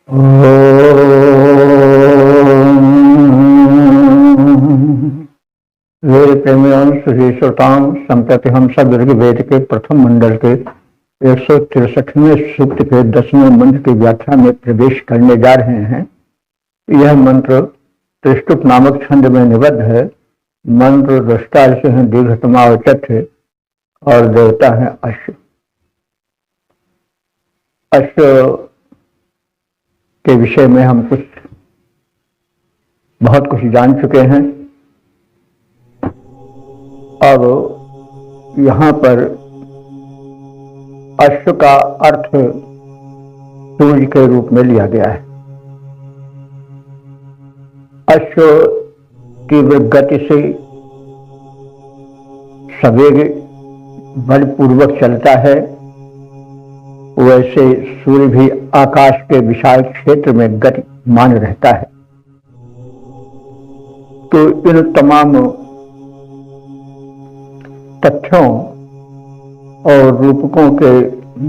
वेद प्रेमियों श्री श्रोताओं, संप्रति हम सब ऋग्वेद के प्रथम मंडल के 163वें सूक्त के 10वें मंत्र की व्याख्या में प्रवेश करने जा रहे हैं। यह मंत्र त्रिष्टुप नामक छंद में निबद्ध है। मंत्र दृष्टा से है दीर्घतमा और देवता है अश्व। अश्व के विषय में हम बहुत कुछ जान चुके हैं। अब यहाँ पर अश्व का अर्थ सूर्य के रूप में लिया गया है। अश्व तीव्र गति से सवेग बलपूर्वक चलता है, वैसे सूर्य भी आकाश के विशाल क्षेत्र में गतिमान रहता है। तो इन तमाम तथ्यों और रूपकों के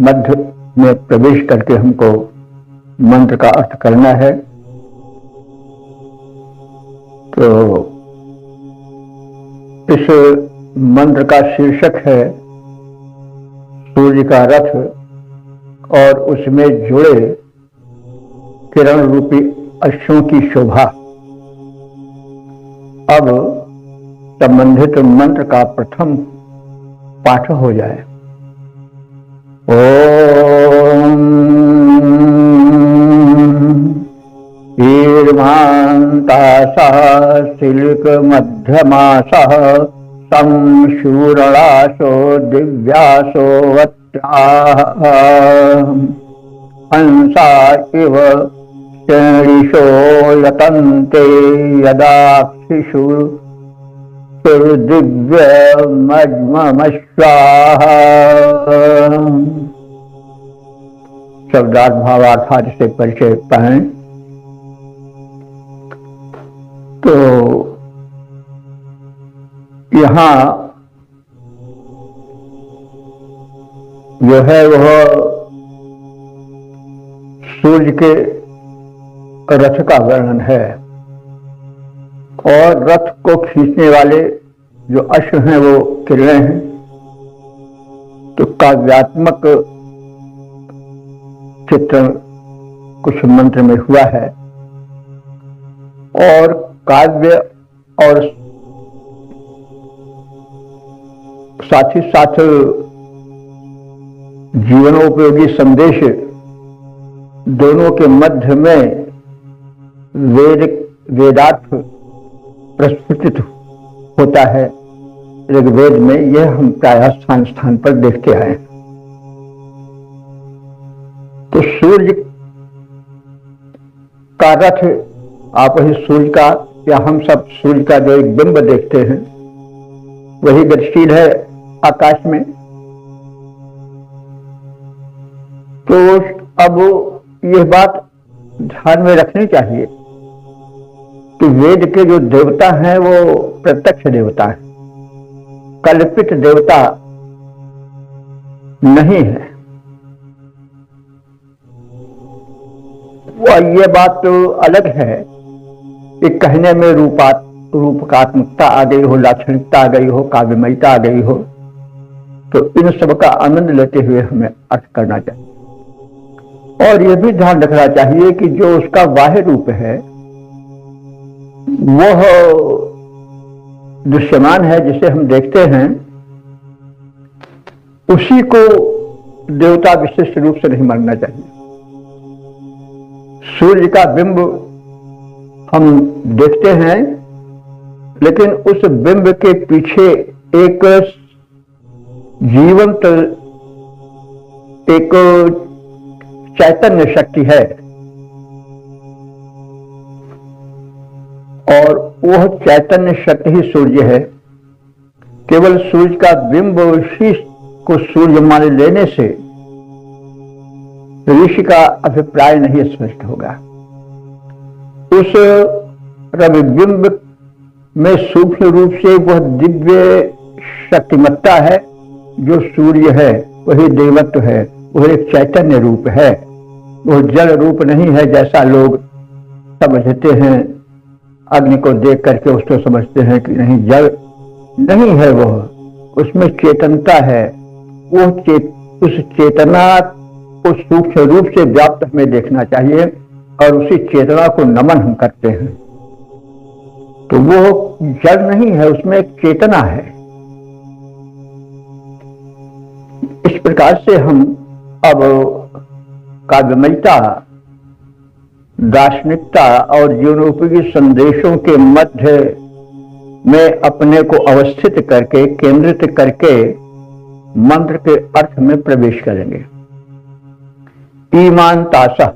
मध्य में प्रवेश करके हमको मंत्र का अर्थ करना है। तो इस मंत्र का शीर्षक है सूर्य का रथ और उसमें जुड़े किरण रूपी अश्वों की शोभा। अब संबंधित मंत्र का प्रथम पाठ हो जाए। ओम ईर्मान्तासः सिल्क मध्यमासः संशूरणासो दिव्यासो हंसा इव श्रेणिशो यतन्ते यदाक्षिषु दिव्यमज्मश्वाहा। शब्दार्थ भावार्थ से परिचय पाएं तो यहाँ जो है वह सूर्य के रथ का वर्णन है और रथ को खींचने वाले जो अश्व हैं वो किरणें हैं। तो काव्यात्मक चित्रण कुछ मंत्र में हुआ है और काव्य और साथ ही साथ जीवनोपयोगी संदेश दोनों के मध्य में वेदार्थ प्रस्फुटित होता है। ऋग्वेद में यह हम प्रायः स्थान स्थान पर देखते आए। तो सूर्य का रथ, आप वही सूर्य का या हम सब सूर्य का जो एक बिंब देखते हैं वही गतिशील है आकाश में। तो अब यह बात ध्यान में रखनी चाहिए कि वेद के जो देवता हैं वो प्रत्यक्ष देवता हैं, कल्पित देवता नहीं है। वो ये बात तो अलग है कि कहने में रूपकात्मकता आ गई हो, लाक्षणिकता आ गई हो, काव्यमयता आ गई हो, तो इन सब का आनंद लेते हुए हमें अर्थ करना चाहिए। और यह भी ध्यान रखना चाहिए कि जो उसका बाह्य रूप है वह दृश्यमान है, जिसे हम देखते हैं, उसी को देवता विशिष्ट रूप से नहीं मानना चाहिए। सूर्य का बिंब हम देखते हैं, लेकिन उस बिंब के पीछे एक जीवंत एक चैतन्य शक्ति है और वह चैतन्य शक्ति ही सूर्य है। केवल सूर्य का बिंब ही को सूर्य मान लेने से ऋषि का अभिप्राय नहीं स्पष्ट होगा। उस रविबिंब में सूक्ष्म रूप से वह दिव्य शक्तिमत्ता है जो सूर्य है, वही देवत्व है, वह एक चैतन्य रूप है। वो जल रूप नहीं है जैसा लोग समझते हैं। अग्नि को देख करके उसको समझते हैं कि नहीं, जल नहीं है वो, उसमें चेतनता है। उस चेतना को सूक्ष्म रूप से व्याप्त हमें देखना चाहिए और उसी चेतना को नमन हम करते हैं। तो वो जड़ नहीं है, उसमें एक चेतना है। इस प्रकार से हम अब काव्यमयता, दार्शनिकता और जीवनोपयोगी संदेशों के मध्य में अपने को अवस्थित करके, केंद्रित करके मंत्र के अर्थ में प्रवेश करेंगे। ईमान तासा,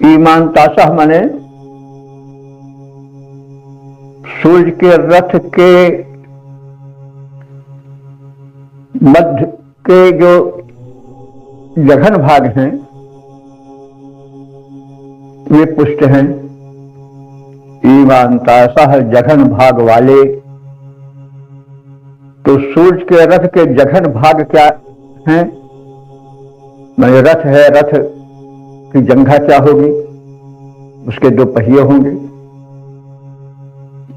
ईमान तासा माने सूर्य के रथ के मध्य के जो जघन भाग हैं वे पुष्ट हैं। ईमानतासह जघन भाग वाले, तो सूर्य के रथ के जघन भाग क्या हैं? माने रथ है, रथ की जंघा क्या होगी? उसके दो पहिए होंगे।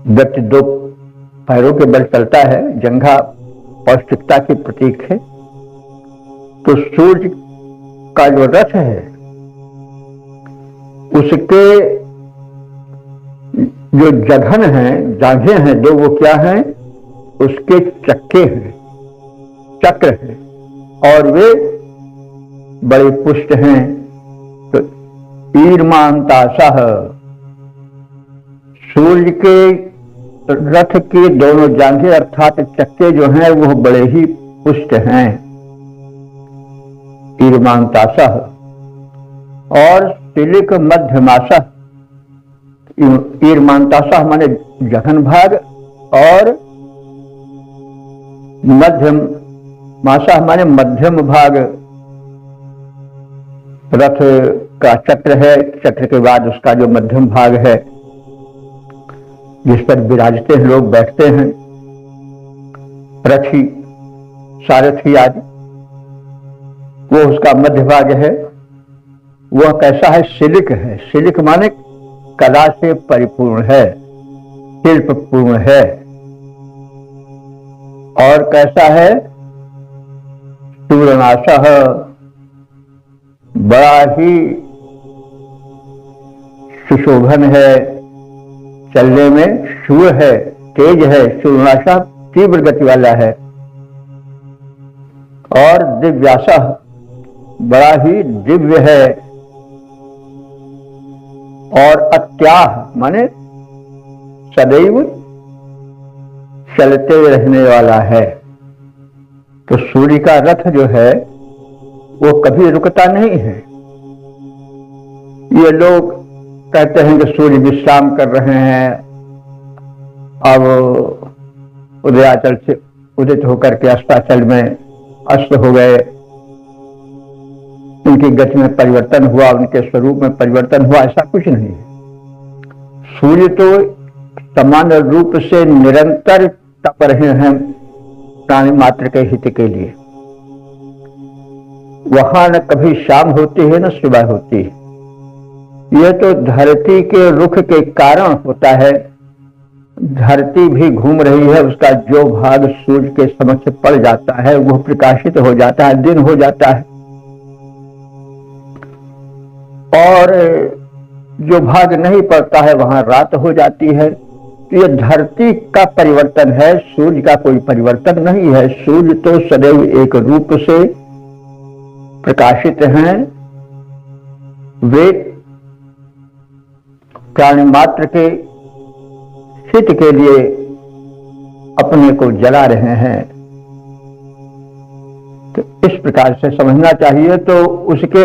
व्यक्ति दो पैरों के बल चलता है, जंघा पौष्टिकता की प्रतीक है। तो सूर्य का जो रथ है उसके जो जघन हैं, जांघें हैं दो, वो क्या हैं? उसके चक्के हैं, चक्र हैं, और वे बड़े पुष्ट हैं। तो ईर्मांतासह, सूर्य के रथ के दोनों जांघें अर्थात चक्के जो हैं वो बड़े ही पुष्ट हैं। ईर्मांतासह और तिलिक मध्यमासह, ईर्मांतासह माने जघन भाग और मध्यम मासह माने मध्यम भाग। रथ का चक्र है, चक्र के बाद उसका जो मध्यम भाग है जिस पर विराजते हैं लोग, बैठते हैं, रथी, सारथी आदि, वो उसका मध्य भाग है। वह कैसा है? शिलिक है। शिलिक माने कला से परिपूर्ण है, शिल्प पूर्ण है। और कैसा है? शूरनासह, बड़ा ही सुशोभन है, चलने में शूर है, तेज है। शूरनासह तीव्र गति वाला है। और दिव्यासह, बड़ा ही दिव्य है। और अत्याह माने सदैव चलते रहने वाला है। तो सूर्य का रथ जो है वो कभी रुकता नहीं है। ये लोग कहते हैं कि सूर्य विश्राम कर रहे हैं, अब उदयाचल से उदित होकर के अस्ताचल में अस्त हो गए, उनकी गति में परिवर्तन हुआ, उनके स्वरूप में परिवर्तन हुआ, ऐसा कुछ नहीं है। सूर्य तो समान रूप से निरंतर तप रहे हैं प्राणी मात्र के हित के लिए। वहां न कभी शाम होती है न सुबह होती है। यह तो धरती के रुख के कारण होता है। धरती भी घूम रही है, उसका जो भाग सूर्य के समक्ष पड़ जाता है वह प्रकाशित हो जाता है, दिन हो जाता है। और जो भाग नहीं पड़ता है वहां रात हो जाती है। तो यह धरती का परिवर्तन है, सूर्य का कोई परिवर्तन नहीं है। सूर्य तो सदैव एक रूप से प्रकाशित हैं। वे प्राणी मात्र के हित के लिए अपने को जला रहे हैं। तो इस प्रकार से समझना चाहिए। तो उसके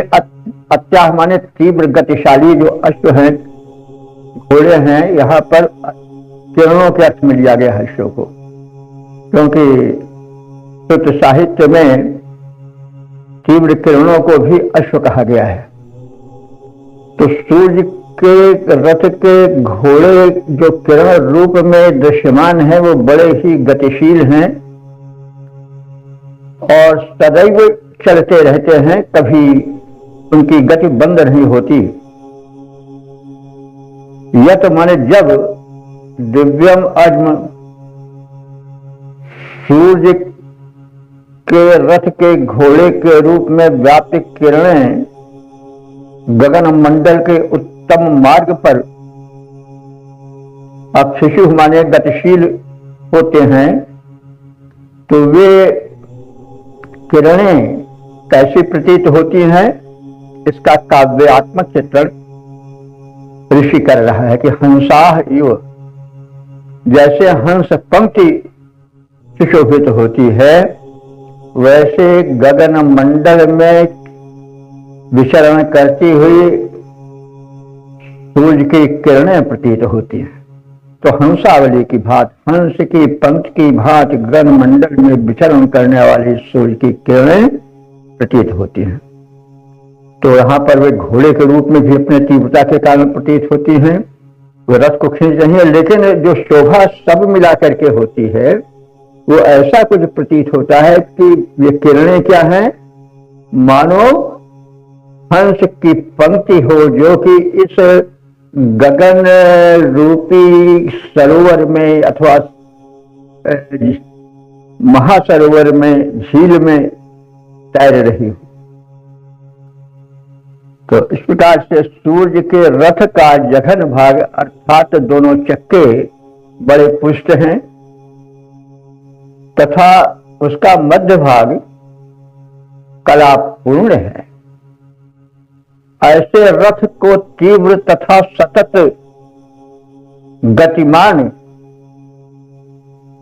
अत्याह माने तीव्र गतिशाली जो अश्व हैं, घोड़े हैं, यहाँ पर किरणों के अर्थ में लिया गया है अश्व को, क्योंकि शुद्ध साहित्य में तीव्र किरणों को भी अश्व कहा गया है। तो सूर्य के रथ के घोड़े जो किरण रूप में दृश्यमान है वो बड़े ही गतिशील हैं और सदैव चलते रहते हैं, कभी उनकी गति बंद नहीं होती। यह तो माने जब दिव्यम अज्म सूर्य के रथ के घोड़े के रूप में व्याप्त किरणें गगन मंडल के उत्तम मार्ग पर, अब शिशु माने गतिशील होते हैं, तो वे किरणें कैसी प्रतीत होती हैं, इसका काव्यात्मक चित्रण ऋषि कर रहा है कि हंसाह इव, जैसे हंस पंक्ति सुशोभित होती है, वैसे गगन मंडल में विचरण करती हुई सूर्य की किरणें प्रतीत होती हैं। तो हंसावली की भांति, हंस की पंक्ति की भांति गगन मंडल में विचरण करने वाली सूर्य की किरणें प्रतीत होती हैं। तो यहाँ पर वे घोड़े के रूप में भी अपने तीव्रता के कारण प्रतीत होती हैं, वे रथ को खींच रही है, लेकिन जो शोभा सब मिला करके होती है वो ऐसा कुछ प्रतीत होता है कि ये किरणें क्या है, मानो हंस की पंक्ति हो जो कि इस गगन रूपी सरोवर में अथवा महासरोवर में, झील में तैर रही हो। तो इस प्रकार से सूर्य के रथ का जघन भाग अर्थात दोनों चक्के बड़े पुष्ट हैं तथा उसका मध्य भाग कलापूर्ण है। ऐसे रथ को तीव्र तथा सतत गतिमान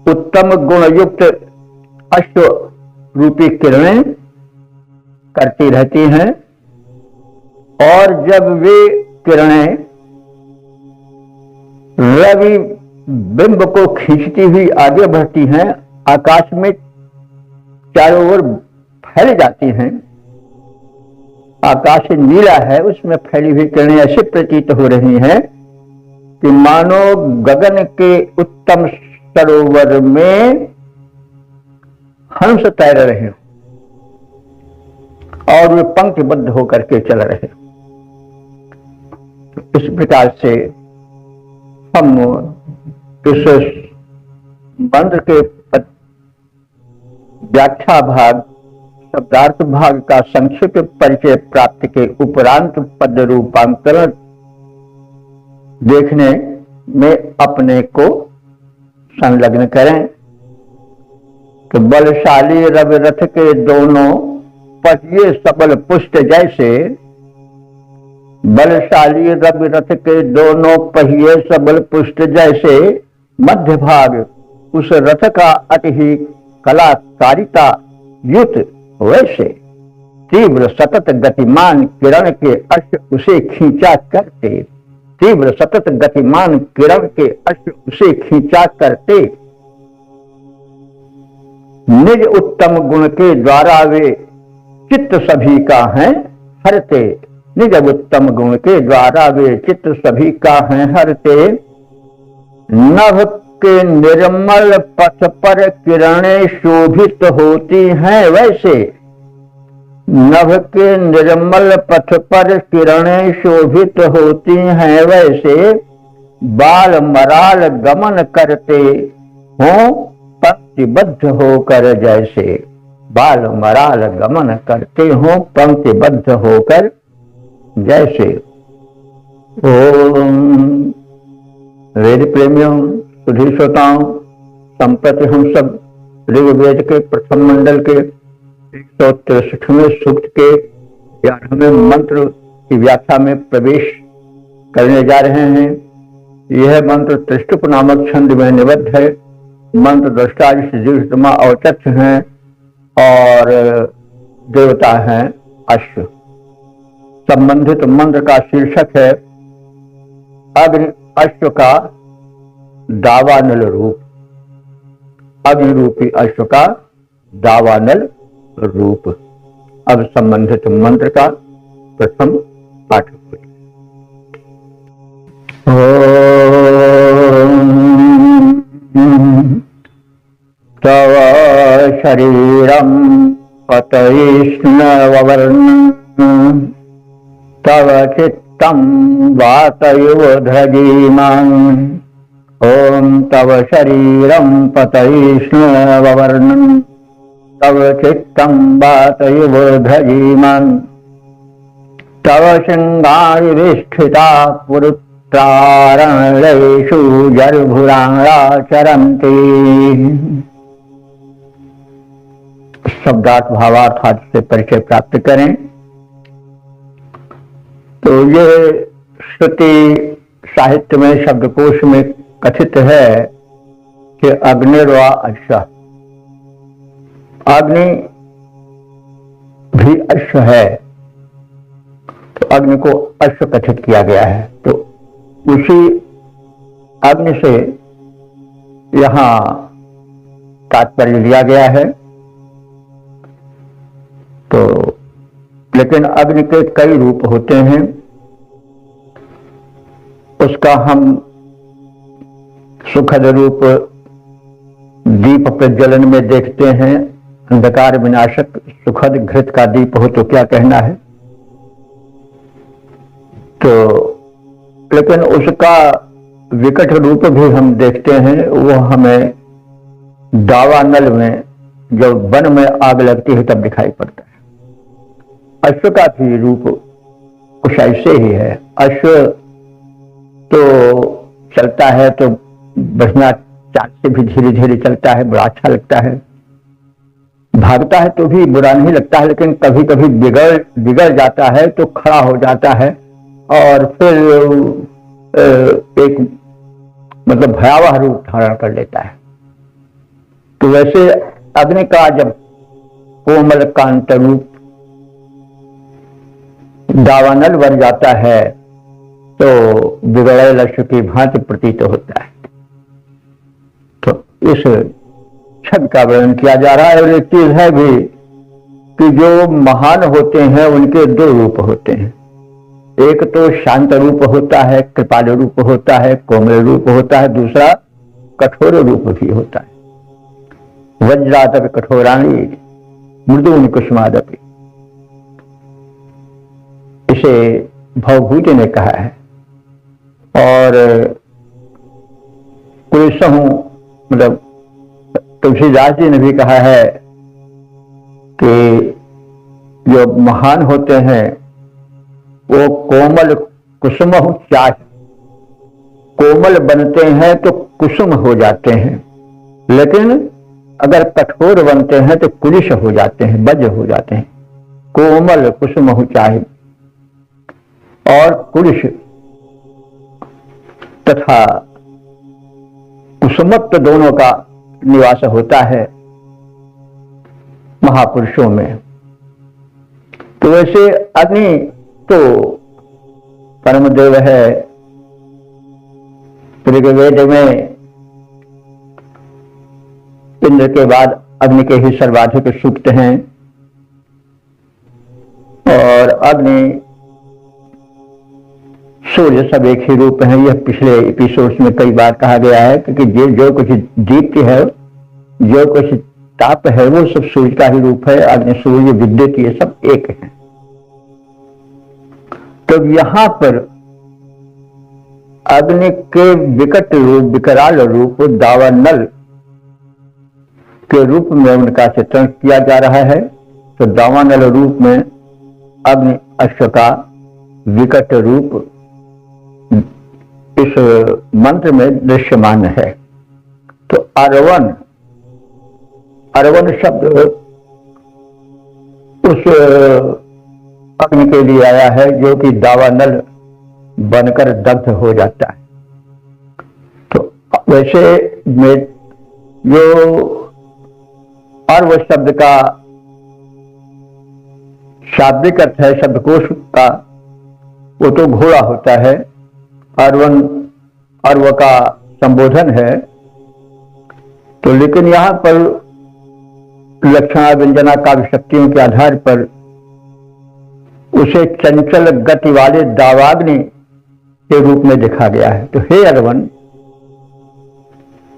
उत्तम गुणयुक्त अश्व रूपी किरणें करती रहती हैं, और जब वे किरणें रवि बिंब को खींचती हुई आगे बढ़ती हैं, आकाश में चारों ओर फैल जाती हैं, आकाश नीला है, उसमें फैली हुई किरणें ऐसे प्रतीत हो रही हैं कि मानो गगन के उत्तम सरोवर में हंस तैर रहे हो और वे पंक्तिबद्ध होकर के चल रहे हो। इस प्रकार से हम इस मंत्र के व्याख्या भाग, शब्दार्थ भाग का संक्षिप्त परिचय प्राप्त के उपरांत पद रूपांतरण देखने में अपने को संलग्न करें। तो बलशाली रवि रथ के दोनों पहिए सबल पुष्ट जैसे, बलशाली रवि रथ के दोनों पहिए सबल पुष्ट जैसे मध्य भाग उस रथ का अति ही कलाकारिता युक्त, वैसे तीव्र सतत गतिमान किरण के अश्व उसे खींचा करते, तीव्र सतत गतिमान किरण के अश्व उसे खींचा करते, निज उत्तम गुण के द्वारा वे चित्त सभी का है हरते, निज उत्तम गुण के द्वारा वे चित्त सभी का है हरते। नभ के निर्मल पथ पर किरणें शोभित होती हैं, वैसे नभ के निर्मल पथ पर किरणें शोभित होती हैं, वैसे बाल मराल गमन करते हों पंक्तिबद्ध होकर जैसे, बाल मराल गमन करते हों पंक्तिबद्ध होकर जैसे। ओम वेद प्रेमियों, सुधी श्रोताओं, संप्रति हम सब ऋग्वेद के प्रथम मंडल के 163वें सूक्त के 11वें मंत्र की व्याख्या में प्रवेश करने जा रहे हैं। यह मंत्र त्रिष्टुप नामक छंद में निबद्ध है। मंत्र दृष्टा दीर्घतमा अवचक्ष हैं और देवता हैं अश्व। संबंधित मंत्र का शीर्षक है अग्नि अश्व का दावानल रूप, अग्नि रूपी अश्व का दावानल रूप। अब संबंधित मंत्र का प्रथम पाठ तव शरीरम पतयिष्णववर्णं तव चित्तं वातयुवधीमान् ॐ तव शरीरं पतयिष्णववर्णं तव चित्तं वातयुवधीमान् तव शृंगारि विष्ठिता पुरुत्रारणेषु जर्भुराणा चरन्ति। शब्दार्थ भावार्थ आदि से परिचय प्राप्त करें। तो ये श्रुति साहित्य में शब्दकोश में कथित है कि अग्निर्वा अश्व, अग्नि भी अश्व है, तो अग्नि को अश्व कथित किया गया है। तो उसी अग्नि से यहां तात्पर्य लिया गया है। तो लेकिन अग्नि के कई रूप होते हैं, उसका हम सुखद रूप दीप प्रज्वलन में देखते हैं। अंधकार विनाशक सुखद घृत का दीप हो तो क्या कहना है। तो लेकिन उसका विकट रूप भी हम देखते हैं, वो हमें दावानल में जब वन में आग लगती है तब दिखाई पड़ता है। अश्व का भी रूप कुछ ऐसे ही है। अश्व तो चलता है तो बढ़िया चाल से भी धीरे धीरे चलता है, बड़ा अच्छा लगता है। भागता है तो भी बुरा नहीं लगता है, लेकिन कभी कभी बिगड़ जाता है तो खड़ा हो जाता है और फिर एक मतलब भयावह रूप धारण कर लेता है। तो वैसे अग्नि का जब कोमल कांत रूप दावानल बन जाता है तो बिगड़े लक्ष्य की भांति प्रतीत होता है। तो इस छद का वर्णन किया जा रहा है। और एक चीज है भी कि जो महान होते हैं उनके दो रूप होते हैं। एक तो शांत रूप होता है, कृपालु रूप होता है, कोमल रूप होता है। दूसरा कठोर रूप भी होता है। वज्रादपि कठोराणि मृदूनि कुसुमादपि, इसे भवभूति ने कहा है। और कुलसहु मतलब तुलसीदास जी ने भी कहा है कि जो महान होते हैं वो कोमल कुसुम चाह, कोमल बनते हैं तो कुसुम हो जाते हैं, लेकिन अगर कठोर बनते हैं तो कुलिश हो जाते हैं, वज्र हो जाते हैं। कोमल कुसुम चाहे और कुलिश तथा कुसुमत्व दोनों का निवास होता है महापुरुषों में। तो वैसे अग्नि तो परमदेव है। ऋग्वेद में इंद्र के बाद अग्नि के ही सर्वाधिक सूक्त हैं। और अग्नि सूर्य सब एक ही रूप है। यह पिछले एपिसोड्स में कई बार कहा गया है, क्योंकि जो कुछ दीप्ति है, जो कुछ ताप है, वो सब सूर्य का ही रूप है। अग्नि, सूर्य, विद्युत, ये सब एक है। तो यहां पर अग्नि के विकट रूप, विकराल रूप दावानल के रूप में उनका चित्रण किया जा रहा है। तो दावानल रूप में अग्नि अश्व का विकट रूप इस मंत्र में दृश्यमान है। तो अरवन, अरवन शब्द उस अग्नि के लिए आया है जो कि दावानल बनकर दग्ध हो जाता है। तो वैसे में जो अर्व शब्द का शाब्दिक अर्थ है शब्दकोश का, वो तो घोड़ा होता है। अर्वन अर्व का संबोधन है। तो लेकिन यहां पर लक्षणा व्यंजना काव्य शक्तियों के आधार पर उसे चंचल गति वाले दावाग्नि के रूप में देखा गया है। तो हे अर्वन,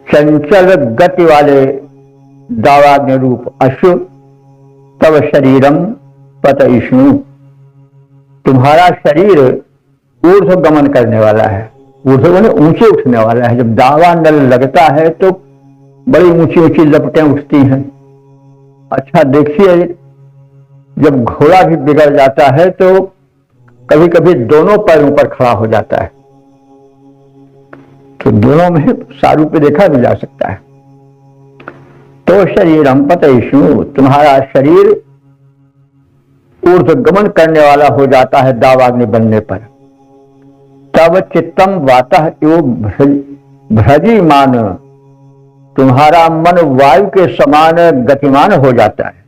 चंचल गति वाले दावाग्नि रूप अश्व तव शरीरम पतयिष्णु, तुम्हारा शरीर ऊर्ध्व गमन करने वाला है। ऊर्ध्व माने ऊंचे उठने वाला है। जब दावानल लगता है तो बड़ी ऊंची ऊंची लपटें उठती हैं। अच्छा देखिए, जब घोड़ा भी बिगड़ जाता है तो कभी कभी दोनों पैरों पर खड़ा हो जाता है, तो दोनों में सारूप देखा भी जा सकता है। तो शरीरम पतयिष्णु, तुम्हारा शरीर ऊर्ध्व गमन करने वाला हो जाता है दावाग्नि बनने पर। तब चित्तम वातः इव भ्रजीमान, तुम्हारा मन वायु के समान गतिमान हो जाता है।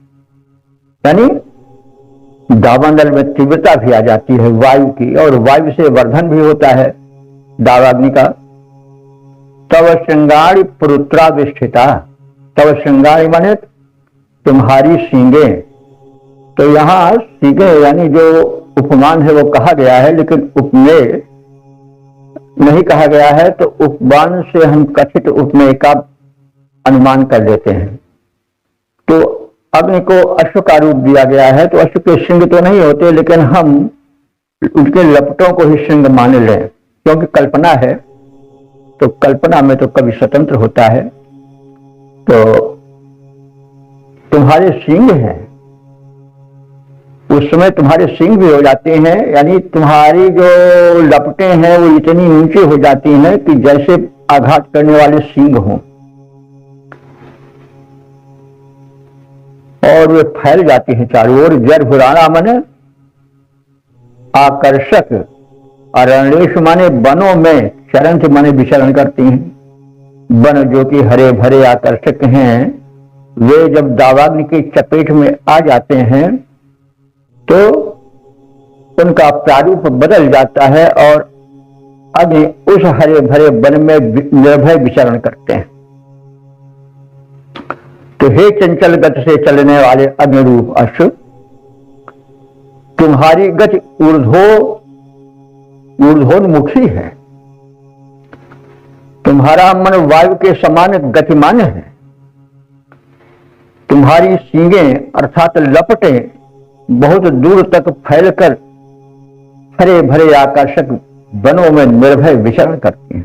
यानी दावानल में तीव्रता भी आ जाती है वायु की, और वायु से वर्धन भी होता है दावाग्नि का। तव श्रृंगारी पुरुत्राविष्ठिता, तव श्रृंगारी माने तुम्हारी सींगे। तो यहाँ सींगे यानी जो उपमान है वो कहा गया है, लेकिन उपमेय नहीं कहा गया है, तो उपमान से हम कथित उपमेय का अनुमान कर लेते हैं। तो अग्नि को अश्व का रूप दिया गया है, तो अश्व के श्रृंग तो नहीं होते, लेकिन हम उनके लपटों को ही श्रृंग मान लें, क्योंकि कल्पना है, तो कल्पना में तो कवि स्वतंत्र होता है। तो तुम्हारे सींग हैं, उस समय तुम्हारे सींग भी हो जाते हैं, यानी तुम्हारी जो लपटें हैं वो इतनी ऊंची हो जाती हैं कि जैसे आघात करने वाले सींग हों, और वे फैल जाती हैं चारों ओर। जरभुराणा माने आकर्षक, अरण्येश माने वनों में, चरंत माने विचरण करती हैं। वन जो कि हरे भरे आकर्षक हैं, वे जब दावाग्नि की चपेट में आ जाते हैं तो उनका प्रारूप बदल जाता है और अग्नि उस हरे भरे वन में निर्भय विचरण करते हैं। तो हे चंचल गति से चलने वाले अग्निरूप अश्व, तुम्हारी गति ऊर्ध्वोन्मुखी है, तुम्हारा मन वायु के समान गतिमान है। तुम्हारी सींगें अर्थात लपटें बहुत दूर तक फैलकर हरे भरे आकर्षक वनों में निर्भय विचरण करती हैं।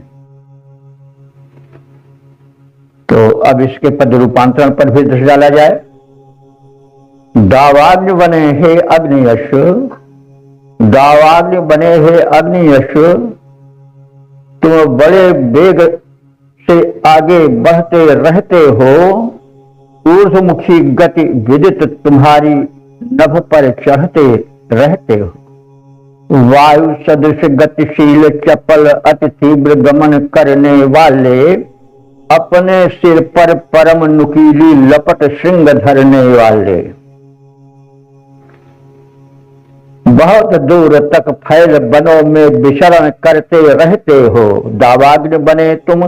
तो अब इसके पद रूपांतरण पर भी दृष्टि डाला जाए। दावाग्नि बने हे अग्नियश, दावाग्नि बने हे अग्नियश, तुम बड़े वेग से आगे बढ़ते रहते हो। ऊर्ध्वमुखी गति विदित तुम्हारी नभ पर चढ़ते रहते हो। वायु सदृश गतिशील चपल अति तीव्र गमन करने वाले, अपने सिर पर परम नुकीली लपट श्रृंग धरने वाले, बहुत दूर तक फैल वनों में विचरण करते रहते हो। दावाग्नि बने तुम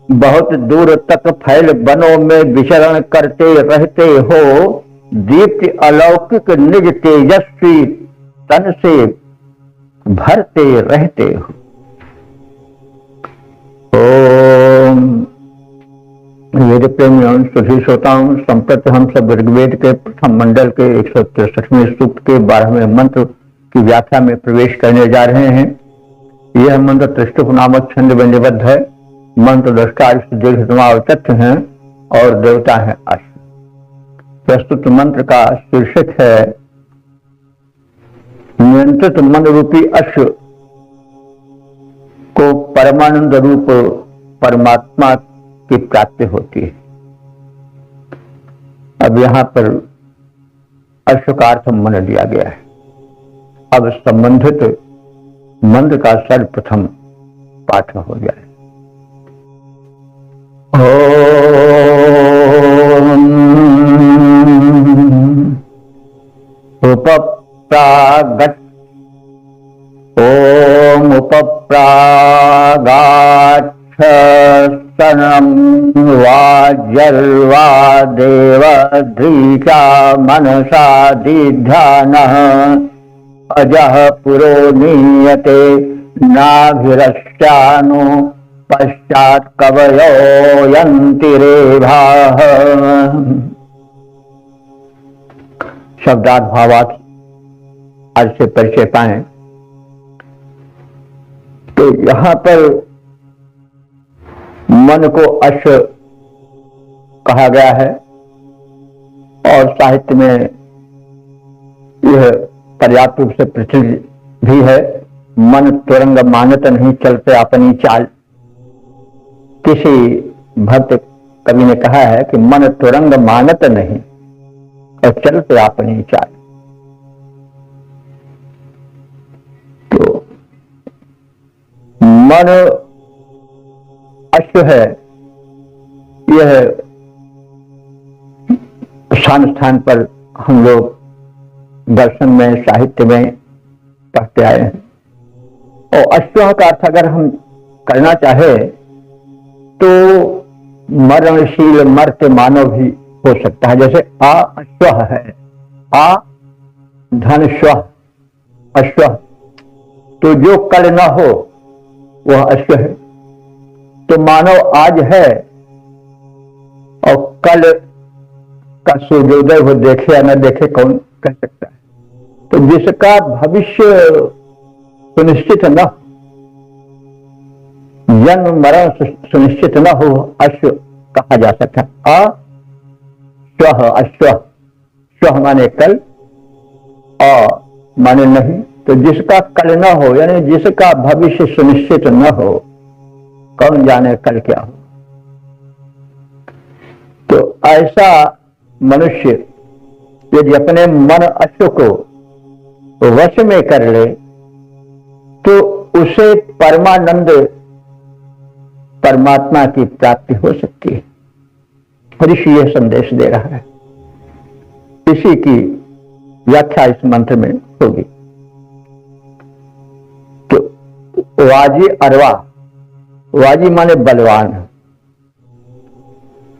बहुत दूर तक फैल वनों में विचरण करते रहते हो। दीप्ति अलौकिक निज तेजस्वी तन से भरते रहते हो। ओम वेद प्रेमियों, सुधी श्रोताओं, संप्रति हम सब ऋग्वेद के प्रथम मंडल के 163वें सूक्त के 12वें मंत्र की व्याख्या में प्रवेश करने जा रहे हैं। यह मंत्र त्रिष्टुप नामक छंद में निबद्ध है। मंत्र दृष्टा दीर्घतमावचत्य हैं और देवता है अश्व। प्रस्तुत मंत्र का शीर्षक है नियंत्रित मन रूपी अश्व को परमानंद रूप परमात्मा की प्राप्ति होती है। अब यहां पर अश्व का अर्थ मन दिया गया है। अब संबंधित मंत्र का सर्वप्रथम पाठ हो जाए। उपप्रागत ओम उपप्रागाच्छसनं वाजल्वा देवधृचा मनसा दिध्यानः अजः पुरो नीयते नाभिरश्चानु पश्चात् कवयो यन्ति रेभाः। शब्दार्थ भावार्थ आज से परिचय पाए। तो यहां पर मन को अश्व कहा गया है और साहित्य में यह पर्याप्त रूप से प्रचलित भी है। मन तुरंग मानत नहीं, चलते अपनी चाल। किसी भक्त कवि ने कहा है कि मन तुरंग मानत नहीं और चलते अपनी चाल। तो मन अश्व है, यह स्थान स्थान पर हम लोग दर्शन में साहित्य में पढ़ते आए हैं। और अश्व का अर्थ अगर हम करना चाहे तो मरणशील मर्त्य मानव भी हो सकता है। जैसे आ अश्व है, आ धन स्व अश्व, तो जो कल न हो वह अश्व है। तो मानव आज है और कल का सूर्योदय वो देखे या न देखे कौन कह सकता है। तो जिसका भविष्य सुनिश्चित न, जन्म मरण सुनिश्चित न हो, अश्व कहा जा सकता है। अश्व अश्व, स्व माने कल, अ माने नहीं। तो जिसका कल न हो यानी जिसका भविष्य सुनिश्चित न हो, कौन जाने कल क्या हो। तो ऐसा मनुष्य यदि अपने मन अश्व को वश में कर ले तो उसे परमानंद परमात्मा की प्राप्ति हो सकती है। ऋषि यह संदेश दे रहा है, इसी की व्याख्या इस मंत्र में होगी। तो वाजी अरवा, वाजी माने बलवान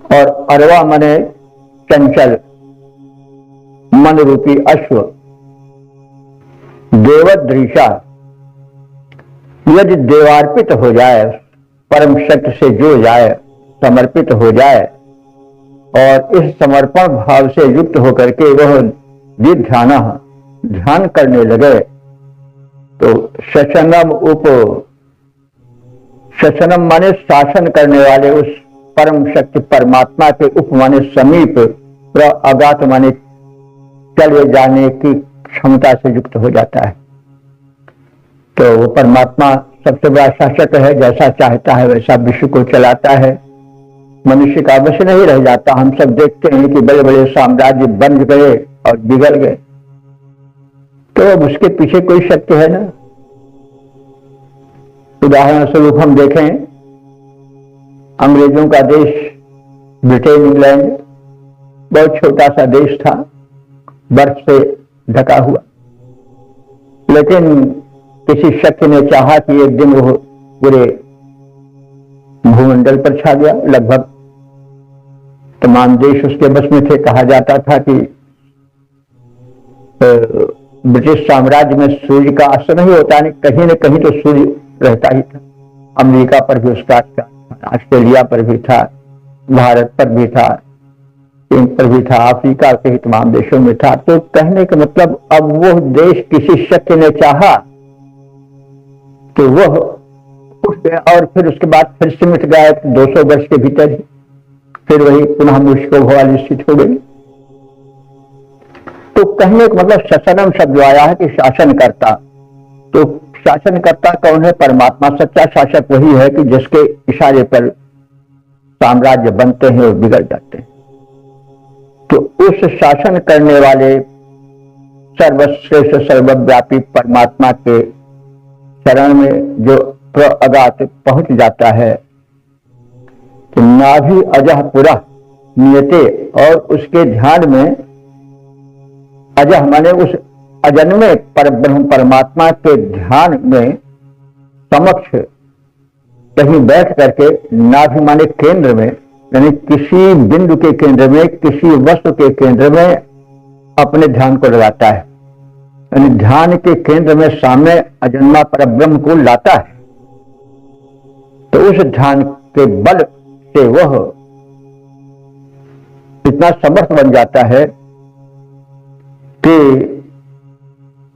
और अरवा माने चंचल मन रूपी अश्व। देवदृशा, यदि देवार्पित हो जाए, परम शक्ति से जुड़ जाए, समर्पित हो जाए और इस समर्पण भाव से युक्त होकर के वह ध्यान करने लगे तो शशनम माने शासन करने वाले उस परम शक्ति परमात्मा के उप माने समीप, अगात माने चले जाने की क्षमता से युक्त हो जाता है। तो वो परमात्मा सबसे बड़ा शासक है, जैसा चाहता है वैसा विश्व को चलाता है। मनुष्य का वश नहीं रह जाता। हम सब देखते हैं कि बड़े बड़े साम्राज्य बन गए और बिगड़ गए, तो अब उसके पीछे कोई शक्ति है ना। उदाहरण स्वरूप हम देखें, अंग्रेजों का देश ब्रिटेन, इंग्लैंड बहुत छोटा सा देश था, बर्फ से ढका हुआ, लेकिन किसी शक्ति ने चाहा कि एक दिन वो पूरे भूमंडल पर छा गया। लगभग तमाम देश उसके बस में थे। कहा जाता था कि ब्रिटिश साम्राज्य में सूर्य का अस्त नहीं होता, नहीं कहीं न कहीं तो सूर्य रहता ही था। अमेरिका पर भी उसका, ऑस्ट्रेलिया पर भी था, भारत पर भी था, चीन पर भी था, अफ्रीका के तमाम देशों में था। तो कहने का मतलब अब वो देश किसी शक्ति ने चाहा तो वह उठ गया और फिर उसके बाद फिर सिमट गया। 200 वर्ष के भीतर ही फिर वही पुनः मुश्किल वाली स्थिति हो गई। तो कहने का मतलब शासनम शब्द आया है कि शासन करता। तो शासन करता कौन है? परमात्मा। सच्चा शासक वही है कि जिसके इशारे पर साम्राज्य बनते हैं और बिगड़ जाते हैं। तो उस शासन करने वाले सर्वश्रेष्ठ सर्वव्यापी परमात्मा के शरण में जो अगात पहुंच जाता है कि नाभि अजह पुरा नियते, और उसके ध्यान में अजह माने उस अजन्मे परब्रह्म परमात्मा के ध्यान में समक्ष कहीं बैठ करके, नाभि माने केंद्र में, यानी किसी बिंदु के केंद्र में, किसी वस्तु के केंद्र में अपने ध्यान को लगाता है। यानी ध्यान के केंद्र में सामने अजन्मा परब्रह्म को लाता है। तो उस ध्यान के बल से वह इतना समर्थ बन जाता है कि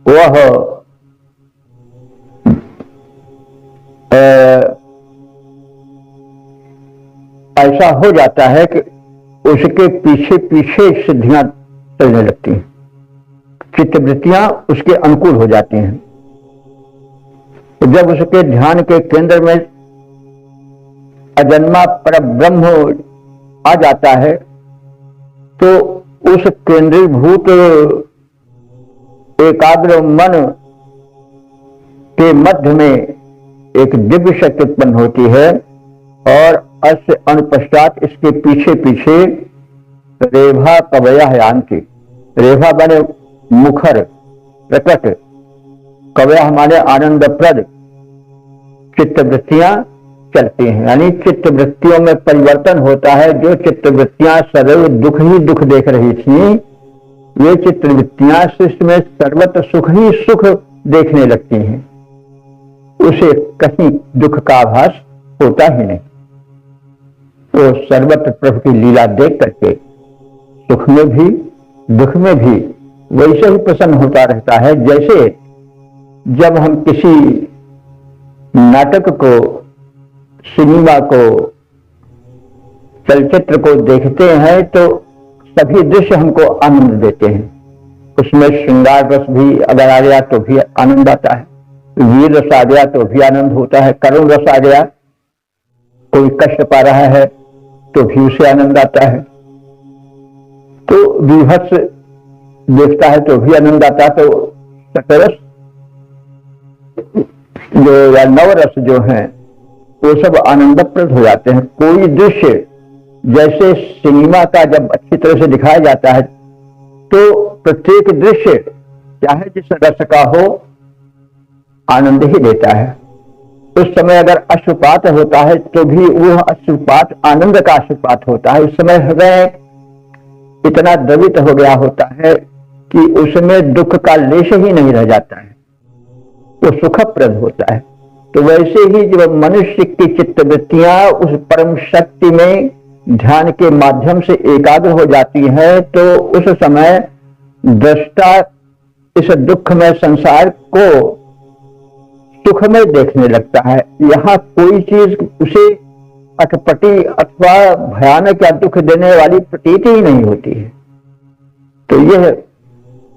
वह ऐसा हो जाता है कि उसके पीछे पीछे सिद्धियां चलने लगती हैं, चित्तवृत्तियां उसके अनुकूल हो जाती हैं। जब उसके ध्यान के केंद्र में अजन्मा परब्रह्म आ जाता है तो उस केंद्रीभूत एकाग्र मन के मध्य में एक दिव्य शक्ति उत्पन्न होती है और अस्य अनुपश्चात इसके पीछे पीछे रेभा कवया यान्ति। रेभा बने मुखर प्रकट, कवया हमारे आनंदप्रद चित्तवृत्तियां चलती हैं, यानी चित्तवृत्तियों में परिवर्तन होता है। जो चित्तवृत्तियां सदैव दुख ही दुख देख रही थी, ये चित्तवृत्तियां शिष्य में सर्वत्र सुख ही सुख देखने लगती हैं, उसे कहीं दुख का आभास होता ही नहीं। तो सर्वत्र प्रभु की लीला देख करके सुख में भी दुख में भी वैसे ही प्रसन्न होता रहता है, जैसे जब हम किसी नाटक को, सिनेमा को, चलचित्र को देखते हैं तो सभी दृश्य हमको आनंद देते हैं। उसमें श्रृंगार रस भी अगर आ गया तो भी आनंद आता है, वीर रस आ गया तो भी आनंद होता है, करुण रस आ गया, कोई कष्ट पा रहा है तो भी उसे आनंद आता है, तो विभत्स देखता है तो भी आनंद आता है। तो सतरस जो या नवरस जो हैं वो सब आनंदप्रद हो जाते हैं। कोई दृश्य जैसे सिनेमा का जब अच्छी तरह से दिखाया जाता है तो प्रत्येक दृश्य चाहे जिस रस का हो आनंद ही देता है। उस समय अगर अश्रुपात होता है तो भी वह अश्रुपात आनंद का अश्रुपात होता है। उस समय हृदय इतना द्रवित हो गया होता है कि उसमें दुख का लेश ही नहीं रह जाता है, वो सुखप्रद होता है। तो वैसे ही जब मनुष्य की चित्तवृत्तियां उस परम शक्ति में ध्यान के माध्यम से एकाग्र हो जाती है तो उस समय दृष्टा इस दुखमय संसार को सुखमय देखने लगता है। यहाँ कोई चीज उसे अटपटी अथवा भयानक या दुख देने वाली प्रतीति ही नहीं होती है। तो यह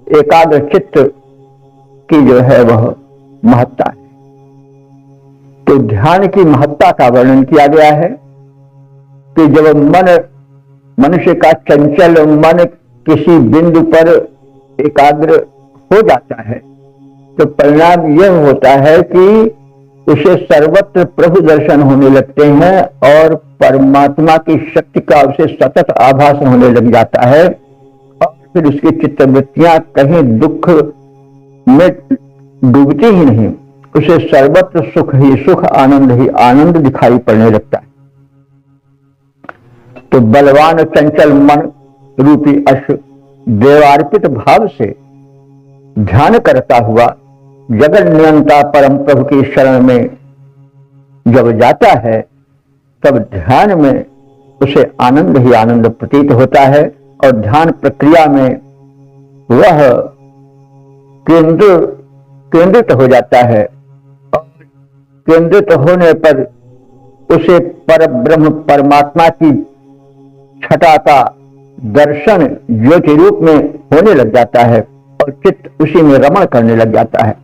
एकाग्र चित्त की जो है वह महत्ता है। तो ध्यान की महत्ता का वर्णन किया गया है कि जब मनुष्य का चंचल मन किसी बिंदु पर एकाग्र हो जाता है तो परिणाम यह होता है कि उसे सर्वत्र प्रभु दर्शन होने लगते हैं और परमात्मा की शक्ति का उसे सतत आभास होने लग जाता है और फिर उसकी चित्तवृत्तियां कहीं दुख में डूबती ही नहीं, उसे सर्वत्र सुख ही सुख, आनंद ही आनंद दिखाई पड़ने लगता है। तो बलवान चंचल मन रूपी अश्व देवार्पित भाव से ध्यान करता हुआ जगत नियंता परम प्रभु की शरण में जब जाता है तब ध्यान में उसे आनंद ही आनंद प्रतीत होता है और ध्यान प्रक्रिया में वह केंद्रित हो जाता है और केंद्रित होने पर उसे पर ब्रह्म परमात्मा की छटा का दर्शन ज्योति रूप में होने लग जाता है और चित्त उसी में रमण करने लग जाता है।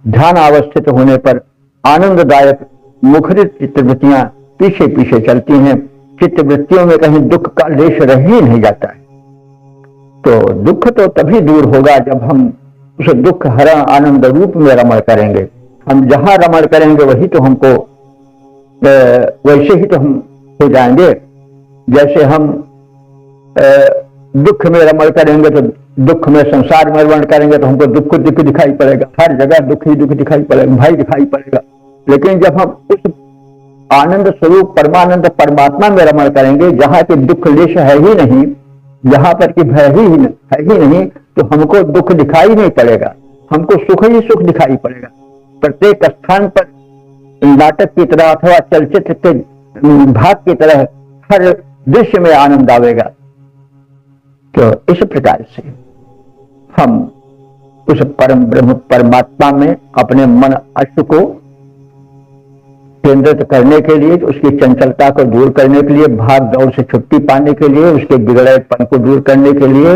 ध्यान अवस्थित होने पर आनंददायक मुखरित चित्तवृत्तियां पीछे पीछे चलती हैं। चित्तवृत्तियों में कहीं दुख का लेश रह ही नहीं जाता है। तो दुख तो तभी दूर होगा जब हम उस दुख हरण आनंद रूप में रमण करेंगे। हम जहां रमण करेंगे वही तो हमको वैसे ही तो हम हो जाएंगे। जैसे हम दुख में रमण करेंगे तो दुख में संसार में रमण करेंगे तो हमको दुख दुख दिखाई पड़ेगा, हर जगह दुख ही दुख दिखाई पड़ेगा, भय दिखाई पड़ेगा। लेकिन जब हम उस आनंद स्वरूप परमानंद परमात्मा में रमण करेंगे जहां के दुख लेश है ही नहीं, जहां पर कि भय ही है ही नहीं, तो हमको दुख दिखाई नहीं पड़ेगा, हमको सुख ही सुख दिखाई पड़ेगा। प्रत्येक स्थान पर नाटक की तरह अथवा चलचित्र के भाग की तरह हर दृश्य में आनंद आवेगा। तो इस प्रकार से हम उस परम ब्रह्म परमात्मा में अपने मन अश्व को केंद्रित करने के लिए, उसकी चंचलता को दूर करने के लिए, भाग दौड़ से छुट्टी पाने के लिए, उसके बिगड़ेपन को दूर करने के लिए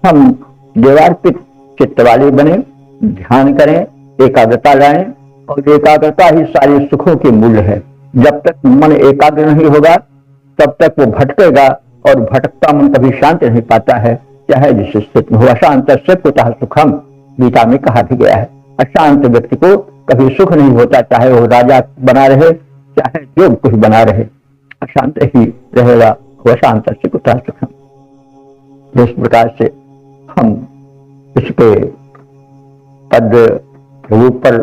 हम देवार्पित चित्त वाले बने, ध्यान करें, एकाग्रता लाएं। और एकाग्रता ही सारे सुखों के मूल है। जब तक मन एकाग्र नहीं होगा तब तक वो भटकेगा, और भटकता मन कभी शांत नहीं पाता है, चाहे जिस स्थिति में हो। अशांत से कुतः सुखम, गीता में कहा भी गया है। अशांत व्यक्ति को कभी सुख नहीं होता, चाहे वो राजा बना रहे, चाहे जो कुछ बना रहे, अशांत ही रहेगा। वो अशांत से कुतः सुखम। इस प्रकार से हम इसके पद रूप पर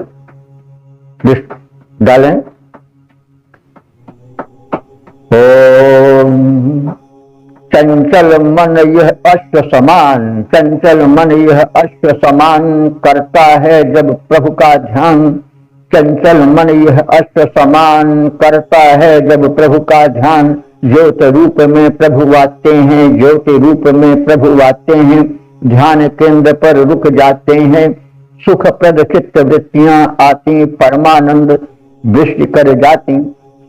दृष्टि डालें। ओम चंचल मन यह अश्व समान, चंचल मन यह अश्व समान करता है जब प्रभु का ध्यान। चंचल मन यह अश्व समान करता है जब प्रभु का ध्यान। ज्योत रूप में प्रभु आते हैं, ज्योति रूप में प्रभु आते हैं, ध्यान केंद्र पर रुक जाते हैं। सुख प्रद चित्त वृत्तियां आती, परमानंद दृष्टि कर जाती।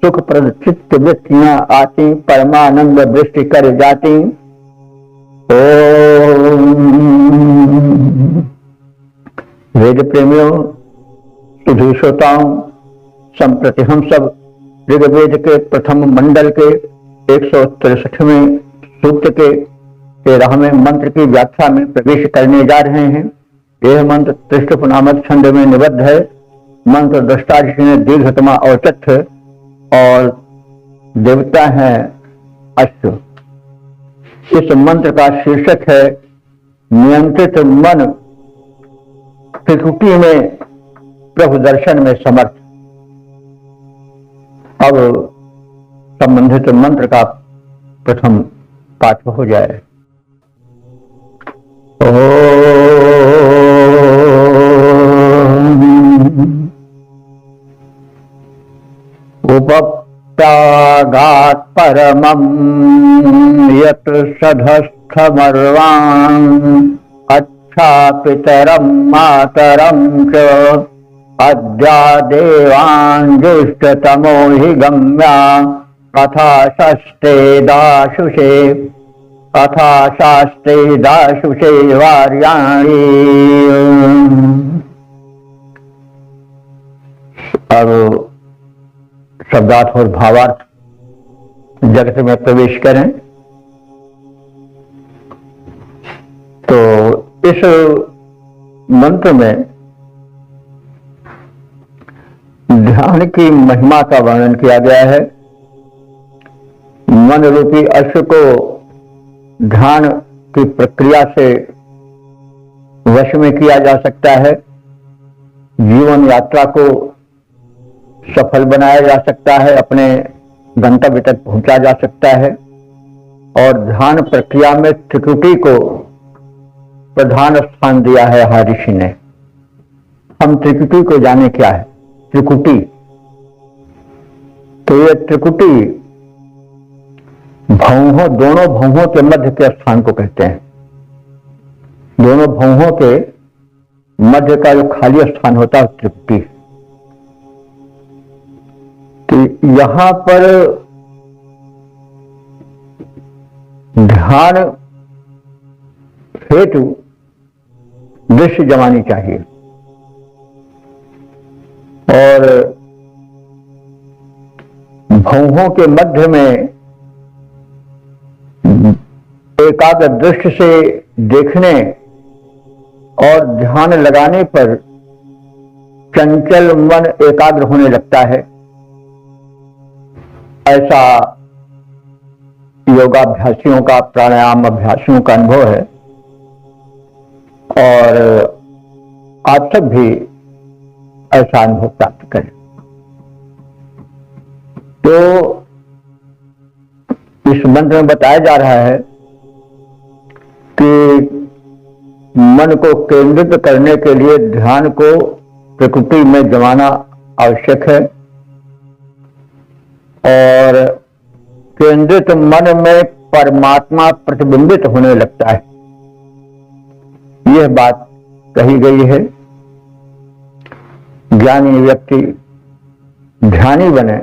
सुख प्रद चित्त वृत्तियां आती, परमानंद दृष्टि कर जाती। ओम वेद प्रेमियों, सुधी श्रोताओं, संप्रति हम सब ऋग्वेद के प्रथम मंडल के 163वें सूक्त के 13वें मंत्र की व्याख्या में प्रवेश करने जा रहे हैं। यह मंत्र त्रिष्टुप नामक छंद में निबद्ध है। मंत्र दृष्टा ऋषि ने दीर्घतमा औचथ और देवता है अश्व। इस मंत्र का शीर्षक है नियंत्रित मन त्रिकुटी में प्रभु दर्शन में समर्थ। अब संबंधित मंत्र का प्रथम पाठ हो जाए। उपप्रागात् परमं यत् सधस्थमर्वान् अच्छापितरं मातरं च अद्या देवाञ्जुष्टतमो हि गम्या अथा शस्ते दाशुषे अथा शास्त्रे दाशुषे वार्याणि। अब शब्दार्थ और भावार्थ जगत में प्रवेश करें तो इस मंत्र में ध्यान की महिमा का वर्णन किया गया है। मन रूपी अश्व को ध्यान की प्रक्रिया से वश में किया जा सकता है। जीवन यात्रा को सफल बनाया जा सकता है, अपने गंतव्य तक पहुंचा जा सकता है। और ध्यान प्रक्रिया में त्रिकुटी को प्रधान स्थान दिया है ऋषि ने। हम त्रिकुटी को जाने क्या है। त्रिकुटी तो ये त्रिकुटी भौहों, दोनों भौहों के मध्य के स्थान को कहते हैं। दोनों भौहों के मध्य का जो खाली स्थान होता है त्रिकुटी। तो यहां पर ध्यान हेतु दृश्य जमानी चाहिए। और भौहों के मध्य में एकाग्र दृष्टि से देखने और ध्यान लगाने पर चंचल मन एकाग्र होने लगता है। ऐसा योगाभ्यासियों का, प्राणायाम अभ्यासियों का अनुभव है। और आप सब भी ऐसा अनुभव प्राप्त करें। तो इस मंत्र में बताया जा रहा है कि मन को केंद्रित करने के लिए ध्यान को प्रकृति में जमाना आवश्यक है। और केंद्रित मन में परमात्मा प्रतिबिंबित होने लगता है। यह बात कही गई है। ज्ञानी व्यक्ति ध्यानी बने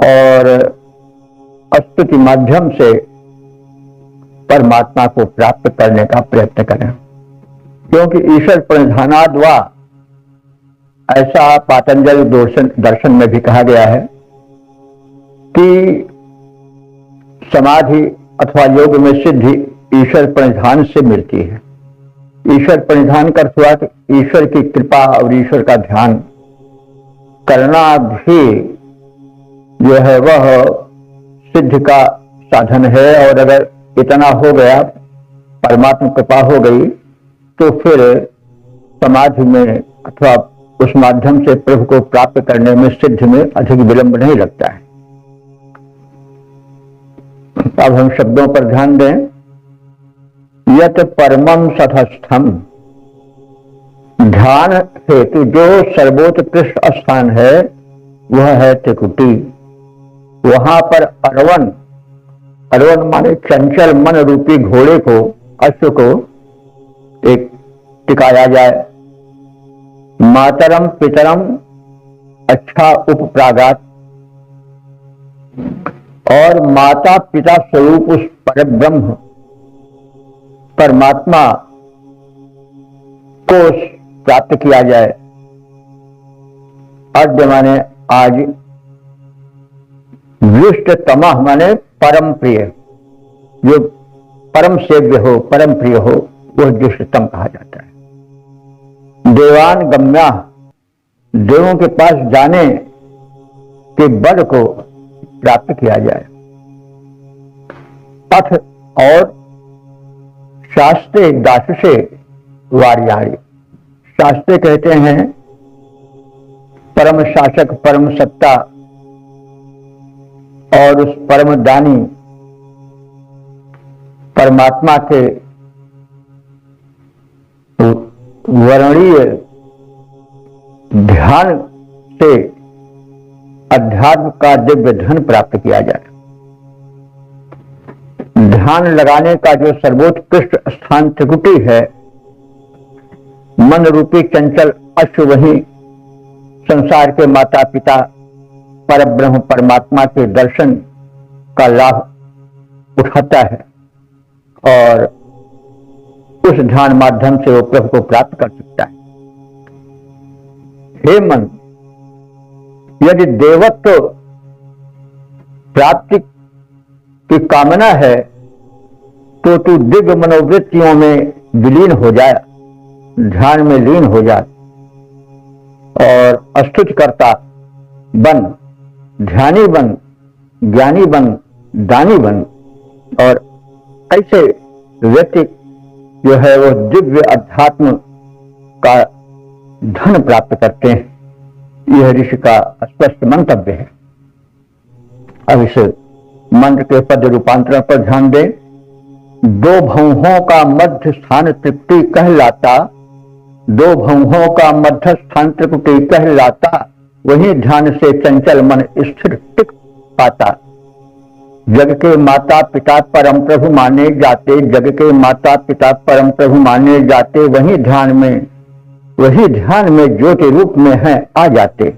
और स्तुति माध्यम से परमात्मा को प्राप्त करने का प्रयत्न करें, क्योंकि ईश्वर प्रणिधानाद वा, ऐसा पातंजलि दर्शन में भी कहा गया है कि समाधि अथवा योग में सिद्धि ईश्वर प्रणिधान से मिलती है। ईश्वर प्रणिधान का अर्थ हुआ कि ईश्वर की कृपा और ईश्वर का ध्यान करना भी जो है वह सिद्ध का साधन है। और अगर इतना हो गया, परमात्मा कृपा हो गई, तो फिर समाधि में अथवा उस माध्यम से प्रभु को प्राप्त करने में, सिद्ध में अधिक विलंब नहीं लगता है। अब हम शब्दों पर ध्यान दें। यत परमम सतस्थम, ध्यान हेतु जो सर्वोत्कृष्ट स्थान है वह है त्रिकुटी। वहां पर अरवन, अरवन माने चंचल मन रूपी घोड़े को, अश्व को एक टिकाया जाए। मातरम पितरम, अच्छा उपप्रागात, और माता पिता स्वरूप उस परब्रह्म परमात्मा को प्राप्त किया जाए। अद्य माने आज, विष्टतमा माने परम प्रिय, जो परम सेव्य हो, परम प्रिय हो, वह दृष्टतम कहा जाता है। देवान गम्या, देवों के पास जाने के बल को प्राप्त किया जाए। अथ, और शास्त्रे दाससे वार्याणी, शास्त्रे कहते हैं परम शासक, परम सत्ता और उस परम दानी परमात्मा के वर्णीय ध्यान से अध्यात्म का दिव्य धन प्राप्त किया जाए। ध्यान लगाने का जो सर्वोत्कृष्ट स्थान त्रिकुटी है, मन रूपी चंचल अश्व वही संसार के माता पिता परब्रह्म परमात्मा के दर्शन का लाभ उठाता है और उस ध्यान माध्यम से वो प्रभु को प्राप्त कर सकता है। हे मन, यदि देवत्व प्राप्ति की कामना है तो तू दिव्य मनोवृत्तियों में विलीन हो जाए, ध्यान में लीन हो जाए और स्तुति करता बन, ध्यानी बन, ज्ञानी बन, दानी बन। और ऐसे व्यक्ति जो है वो दिव्य अध्यात्म का धन प्राप्त करते हैं। यह ऋषि का स्पष्ट मंतव्य है। अब इस मंत्र के पद रूपांतरण पर ध्यान दें। दो भौहों का मध्य स्थान त्रिकुटी कहलाता, दो भौहों का मध्य स्थान त्रिकुटी कहलाता, वही ध्यान से चंचल मन स्थिर टिक पाता। जग के माता पिता परम प्रभु माने जाते, जग के माता पिता परम प्रभु माने जाते, वही ध्यान में ज्योति रूप में है आ जाते।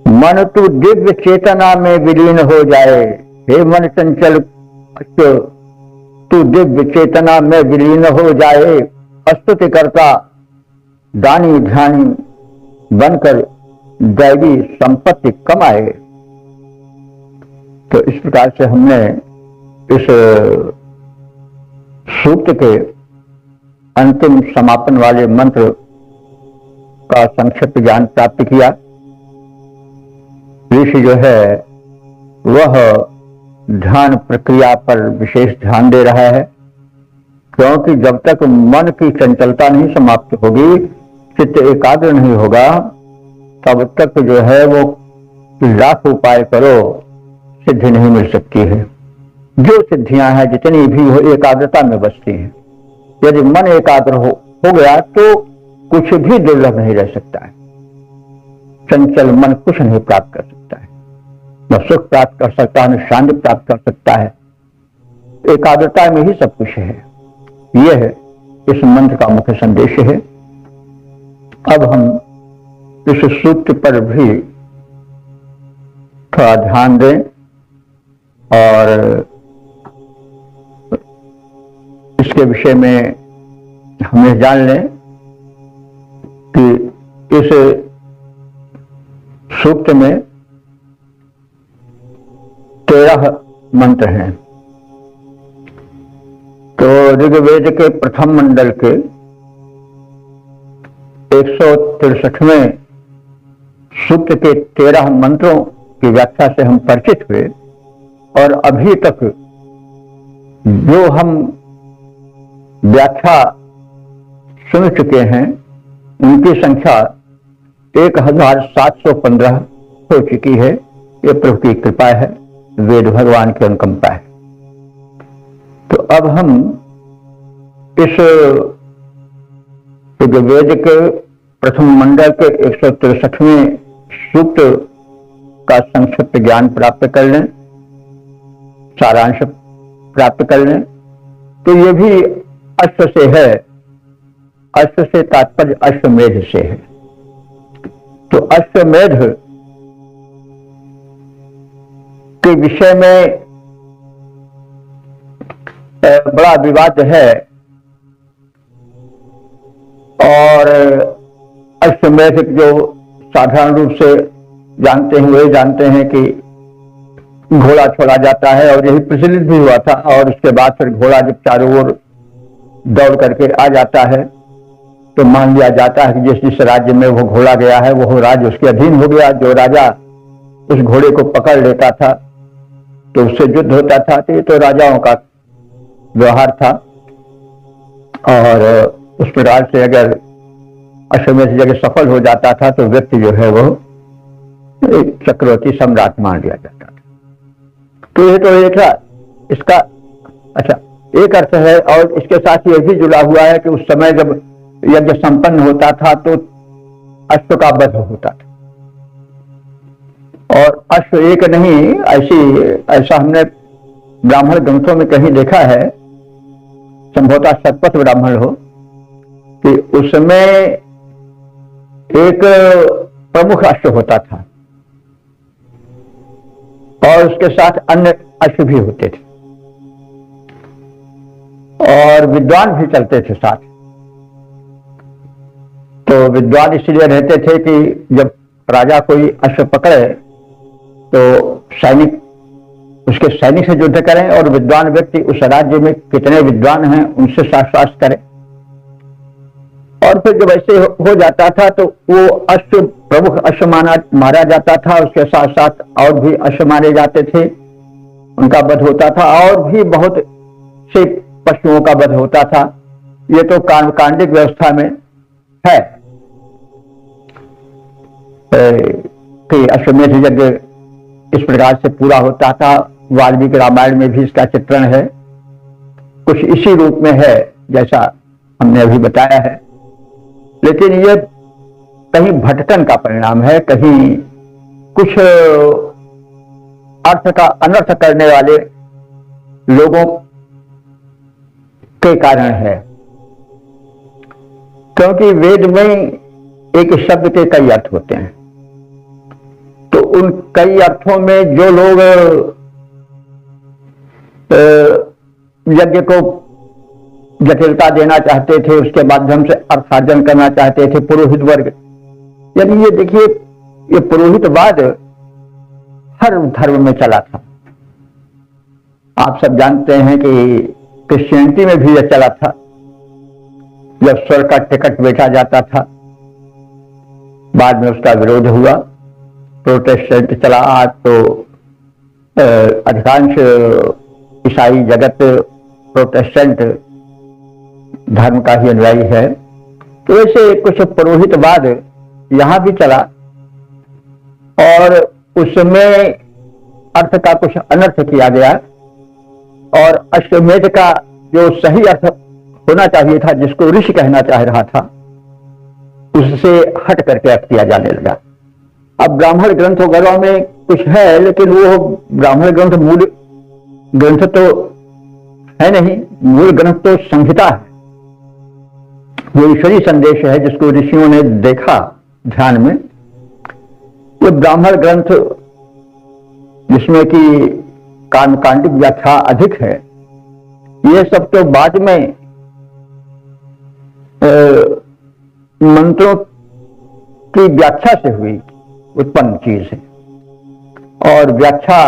मन तू दिव्य चेतना में विलीन हो जाए। हे मन चंचल, तू दिव्य चेतना में विलीन हो जाए। स्तुति करता दानी ध्यानी बनकर दैवी संपत्ति कमाए। तो इस प्रकार से हमने इस सूक्त के अंतिम समापन वाले मंत्र का संक्षिप्त ज्ञान प्राप्त किया। ऋषि जो है वह ध्यान प्रक्रिया पर विशेष ध्यान दे रहा है, क्योंकि जब तक मन की चंचलता नहीं समाप्त होगी, चित्त एकाग्र नहीं होगा, तब तक जो है वो लाख उपाय करो, सिद्धि नहीं मिल सकती है। जो सिद्धियां हैं जितनी भी हो एकाग्रता में बसती हैं। यदि मन एकाग्र हो गया तो कुछ भी दुर्लभ नहीं रह सकता है। चंचल मन कुछ नहीं प्राप्त कर सकता है, न सुख प्राप्त कर सकता है, न शांति प्राप्त कर सकता है। एकाग्रता में ही सब कुछ है। यह इस मंत्र का मुख्य संदेश है। अब हम इस सूत्र पर भी थोड़ा ध्यान दें और इसके विषय में हम यह जान लें कि इस सूक्त में 13 मंत्र हैं। तो ऋग्वेद के प्रथम मंडल के 163वें सूक्त के 13 मंत्रों की व्याख्या से हम परिचित हुए और अभी तक जो हम व्याख्या सुन चुके हैं उनकी संख्या 1715 हो चुकी है। ये प्रभु की कृपा है, वेद भगवान की अनुकंपा है। तो अब हम इस ऋग्वेद के प्रथम मंडल के 163वें सूक्त का संक्षिप्त ज्ञान प्राप्त कर लें, सारांश प्राप्त कर लें। तो ये भी अश्व से है, अश्व से तात्पर्य अश्वमेध से है। तो अश्वमेध के विषय में बड़ा विवाद है और अश्वमेध जो साधारण रूप से जानते हैं वे जानते हैं कि घोड़ा छोड़ा जाता है और यही प्रचलित भी हुआ था। और उसके बाद फिर घोड़ा जब चारों ओर दौड़ करके आ जाता है तो मान लिया जाता है कि जिस जिस राज्य में वो घोड़ा गया है वो राज्य उसके अधीन हो गया। जो राजा उस घोड़े को पकड़ लेता था तो उससे युद्ध होता था। तो ये तो राजाओं का व्यवहार था। और उस प्रकार से अगर अश्वमेध जगह सफल हो जाता था तो व्यक्ति जो है वो चक्रवर्ती सम्राट मान लिया जाता था। तो ये तो एक इसका अच्छा एक अर्थ है। और इसके साथ ये भी जुड़ा हुआ है कि उस समय जब यज्ञ संपन्न होता था तो अश्व का वध होता था। और अश्व एक नहीं, ऐसा हमने ब्राह्मण ग्रंथों में कहीं देखा है, संभवतः शतपथ ब्राह्मण हो, कि उसमें एक प्रमुख अश्व होता था और उसके साथ अन्य अश्व भी होते थे और विद्वान भी चलते थे साथ। तो विद्वान इसलिए रहते थे कि जब राजा कोई अश्व पकड़े तो सैनिक उसके सैनिक से युद्ध करें और विद्वान व्यक्ति उस राज्य में कितने विद्वान हैं उनसे शास्त्र करें। और फिर जब ऐसे हो जाता था तो वो अश्व प्रमुख अश्व मारा जाता था। उसके साथ साथ और भी अश्व मारे जाते थे, उनका वध होता था। और भी बहुत से पशुओं का वध होता था। ये तो कांडिक व्यवस्था में है कि अश्वमेध यज्ञ इस प्रकार से पूरा होता था। वाल्मीकि रामायण में भी इसका चित्रण है, कुछ इसी रूप में है जैसा हमने अभी बताया है। लेकिन यह कहीं भटकन का परिणाम है, कहीं कुछ अर्थ का अनर्थ करने वाले लोगों के कारण है। क्योंकि वेद में एक शब्द के कई अर्थ होते हैं। तो उन कई अर्थों में जो लोग यज्ञ को जटिलता देना चाहते थे, उसके माध्यम से अर्थार्जन करना चाहते थे, पुरोहित वर्ग। यानी ये देखिए, ये पुरोहितवाद हर धर्म में चला था। आप सब जानते हैं कि क्रिश्चियनिटी में भी यह चला था। जब स्वर्ग का टिकट बेचा जाता था, बाद में उसका विरोध हुआ, प्रोटेस्टेंट चला। आज तो अधिकांश ईसाई जगत प्रोटेस्टेंट धर्म का ही अनुयायी है। तो ऐसे कुछ पुरोहितवाद यहां भी चला और उसमें अर्थ का कुछ अनर्थ किया गया। और अश्वमेध का जो सही अर्थ होना चाहिए था, जिसको ऋषि कहना चाह रहा था, उससे हट करके अर्थ किया जाने लगा। अब ब्राह्मण ग्रंथ वगैरह में कुछ है, लेकिन वो ब्राह्मण ग्रंथ मूल ग्रंथ तो है नहीं, मूल ग्रंथ तो संहिता है। वो ईश्वरी संदेश है जिसको ऋषियों ने देखा ध्यान में। ये ब्राह्मण ग्रंथ जिसमें कि कांडिक व्याख्या अधिक है, ये सब तो बाद में मंत्रों की व्याख्या से हुई उत्पन्न चीज है। और व्याख्या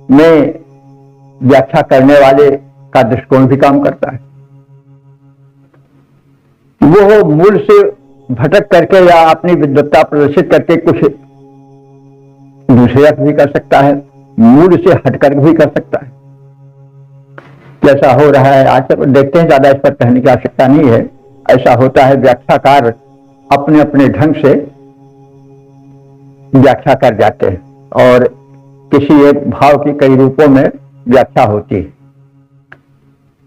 में व्याख्या करने वाले का दृष्टिकोण भी काम करता है। वो मूल से भटक करके या अपनी विद्वत्ता प्रदर्शित करके कुछ दूसरे अर्थ भी कर सकता है, मूल से हटकर भी कर सकता है। जैसा हो रहा है आज तक देखते हैं, ज्यादा इस पर कहने की आवश्यकता नहीं है। ऐसा होता है, व्याख्याकार अपने अपने ढंग से व्याख्या कर जाते हैं और किसी एक भाव की कई रूपों में व्याख्या होती है।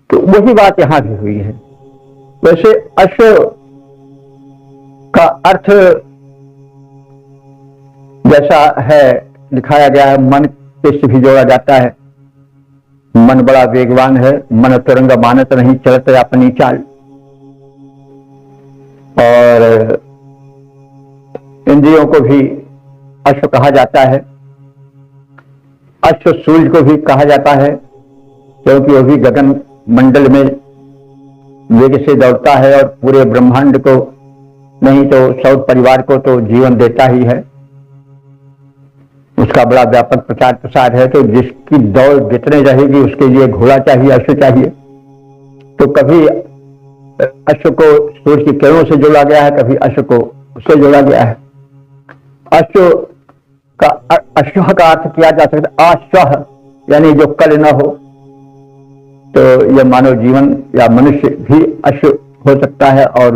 तो वही बात यहां भी हुई है। वैसे अश्व का अर्थ जैसा है दिखाया गया है, मन से भी जोड़ा जाता है। मन बड़ा वेगवान है, मन तुरंग मानत नहीं चलत अपनी चाल। और इंद्रियों को भी अश्व कहा जाता है। अश्व सूर्य को भी कहा जाता है क्योंकि वो भी गगन मंडल में वेग से दौड़ता है और पूरे ब्रह्मांड को नहीं तो सौर परिवार को तो जीवन देता ही है। उसका बड़ा व्यापक प्रचार प्रसार है। तो जिसकी दौड़ जितने रहेगी उसके लिए घोड़ा चाहिए, अश्व चाहिए। तो कभी अश्व को सूर्य की किरणों से जोड़ा गया है, कभी अश्व को उससे जोड़ा गया है। अश्व का अर्थ किया जा सकता है अश्व, यानी जो कल न हो। तो यह मानव जीवन या मनुष्य भी अश्व हो सकता है और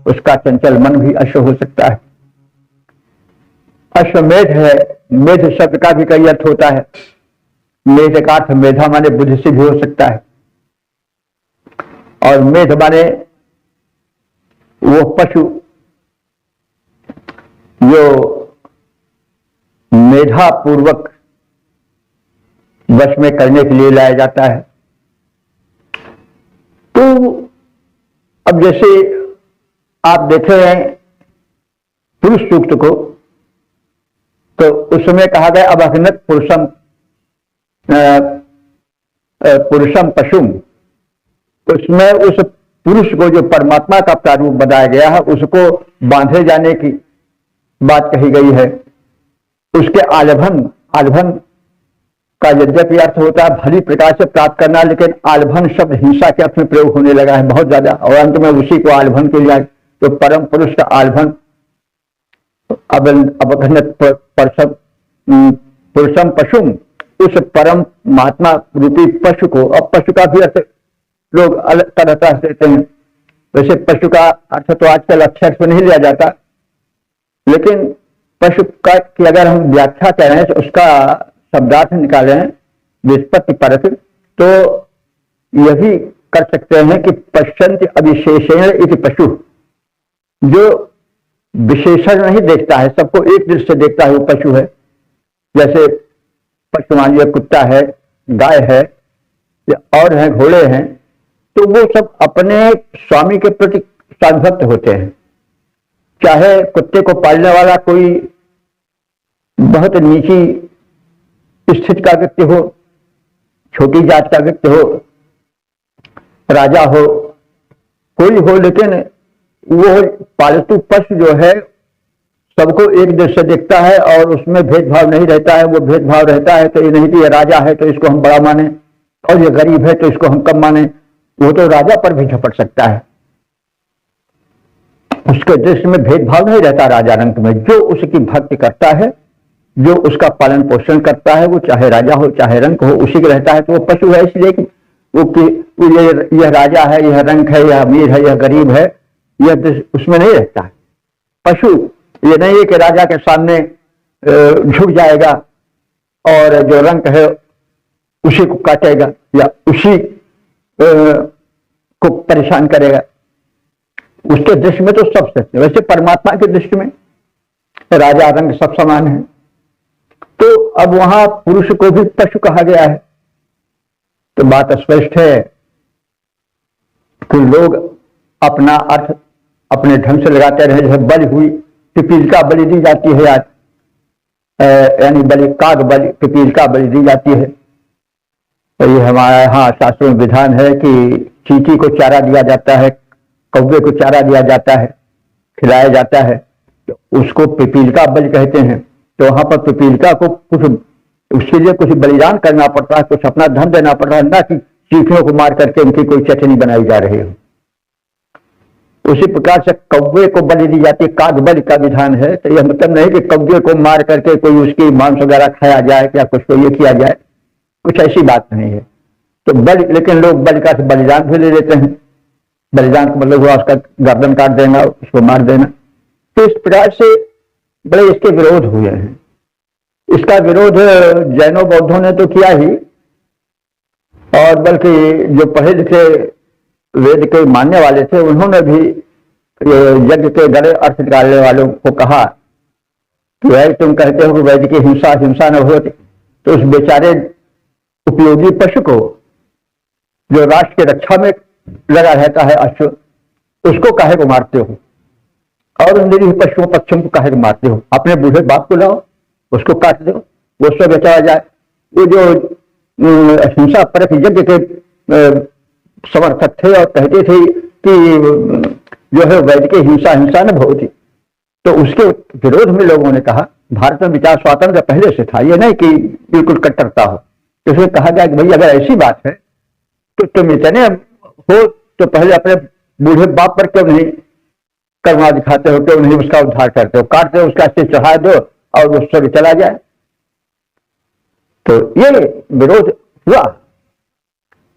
उसका चंचल मन भी अश्व हो सकता है। अश्वमेध है। मेध शब्द का भी कई अर्थ होता है। मेध का अर्थ मेधा माने बुद्धि से भी हो सकता है। और मेध माने वो पशु जो मेधा पूर्वक वश में करने के लिए लाया जाता है। तो अब जैसे आप देखे हैं पुरुष सूक्त को, तो उसमें कहा गया अभग्नत पुरुषम पशुम। उसमें उस पुरुष को जो परमात्मा का प्रारूप बताया गया है उसको बांधे जाने की बात कही गई है। उसके आलभन का यद्यपि अर्थ होता है भली प्रकार से प्राप्त करना, लेकिन आलभन शब्द हिंसा के अर्थ में प्रयोग होने लगा है बहुत ज्यादा। और अंत में उसी को आलभन के लिए तो परम पुरुष का आलभन अवघनत पुरुषम पशुम, उस परम महात्मा रूपी पशु को। अब पशु का भी अर्थ लोग अलग तरह तरह से देते हैं। वैसे पशु का अर्थ तो आजकल अक्षर से नहीं लिया जाता, लेकिन पशु का की अगर हम व्याख्या करें तो उसका शब्दार्थ निकालें व्युत्पत्ति परक, तो यह भी कर सकते हैं कि पश्यन्ति अविशेषेण इति पशु, जो विशेषण नहीं देखता है, सबको एक दृष्टि से देखता है, वो पशु है। जैसे पशु मान लिया कुत्ता है, गाय है या और हैं, घोड़े हैं, तो वो सब अपने स्वामी के प्रति स्वामिभक्त होते हैं। चाहे कुत्ते को पालने वाला कोई बहुत नीची स्थिति का व्यक्ति हो, छोटी जात का व्यक्ति हो, राजा हो, कोई हो, लेकिन वो पालतू पशु जो है सबको एक दृष्टि से देखता है और उसमें भेदभाव नहीं रहता है। वो भेदभाव रहता है तो ये नहीं कि ये राजा है तो इसको हम बड़ा माने और ये गरीब है तो इसको हम कम माने। वो तो राजा पर भी झपट सकता है, उसके दृष्टि में भेदभाव नहीं रहता राजा रंक में। जो उसकी भक्ति करता है, जो उसका पालन पोषण करता है, वो चाहे राजा हो चाहे रंक हो, उसी के रहता है। तो वो पशु है, इसलिए कि वो यह राजा है, यह रंक है, यह अमीर है, यह गरीब है, यह उसमें नहीं रहता है। पशु ये नहीं है कि राजा के सामने झुक जाएगा और जो रंक है उसी को काटेगा या उसी को परेशान करेगा। उसके दृष्टि में तो सब सत्य। वैसे परमात्मा की दृष्टि में राजा रंग सब समान है। तो अब वहां पुरुष को भी पशु कहा गया है, तो बात स्पष्ट है कि लोग अपना अर्थ अपने ढंग से लगाते रहे। जैसे बलि हुई, पिपीलिका बलि दी जाती है आज, यानी बलि काग बलि, पिपीलिका बलि दी जाती है। तो ये हमारे यहाँ शास्त्रों में विधान है कि चींटी को चारा दिया जाता है, कौवे को चारा दिया जाता है, खिलाया जाता है, तो उसको पिपीलिका बलि कहते हैं। तो वहां पर पिपीलिका को कुछ उसके लिए कुछ बलिदान करना पड़ता है, कुछ अपना धन देना पड़ता है, ना कि चींटियों को मार करके उनकी कोई चटनी बनाई जा रही हो। उसी प्रकार से कौवे को बलि दी जाती है, काग बलि का विधान है। तो यह मतलब नहीं कि कौवे को मार करके कोई उसकी मांस वगैरह खाया जाए या कुछ को ये किया जाए, कुछ ऐसी बात नहीं है। तो बलि, लेकिन लोग बलि का बलिदान भी ले लेते हैं। बलिदान का मतलब हुआ उसका गर्दन काट देना, उसको मार देना। तो इस प्रकार से बड़े इसके विरोध हुए हैं। इसका विरोध जैनों बौद्धों ने तो किया ही, और बल्कि जो पढ़े लिखे वेद के मानने वाले थे उन्होंने भी यज्ञ के गड़े अर्थ निकालने वालों को कहा कि भाई तुम कहते हो कि वैद्य की हिंसा हिंसा न होती, तो उस बेचारे उपयोगी पशु को जो राष्ट्र की रक्षा में लगा रहता है अश्व, उसको काहे को मारते हो, और निरीह पशुओं पक्षियों को काहे को मारते हो? अपने बूढ़े बाप को लाओ, उसको काट दो, वो उससे बचाया जाए। वो जो हिंसा परक यज्ञ के समर्थक थे और कहते थे कि जो है वैद्य की हिंसा हिंसा न होती, तो उसके विरोध में लोगों ने कहा, भारत में विचार स्वातंत्र पहले से था, ये नहीं कि बिल्कुल कट्टरता हो। इसमें कहा गया कि भाई अगर ऐसी बात है तो तुम इतने हो तो पहले अपने बूढ़े बाप पर क्यों नहीं करुणा दिखाते हो, क्यों नहीं उसका उद्धार करते हो, काटते हो, उसका सिर चढ़ा दो और उससे चला जाए। तो ये विरोध हुआ।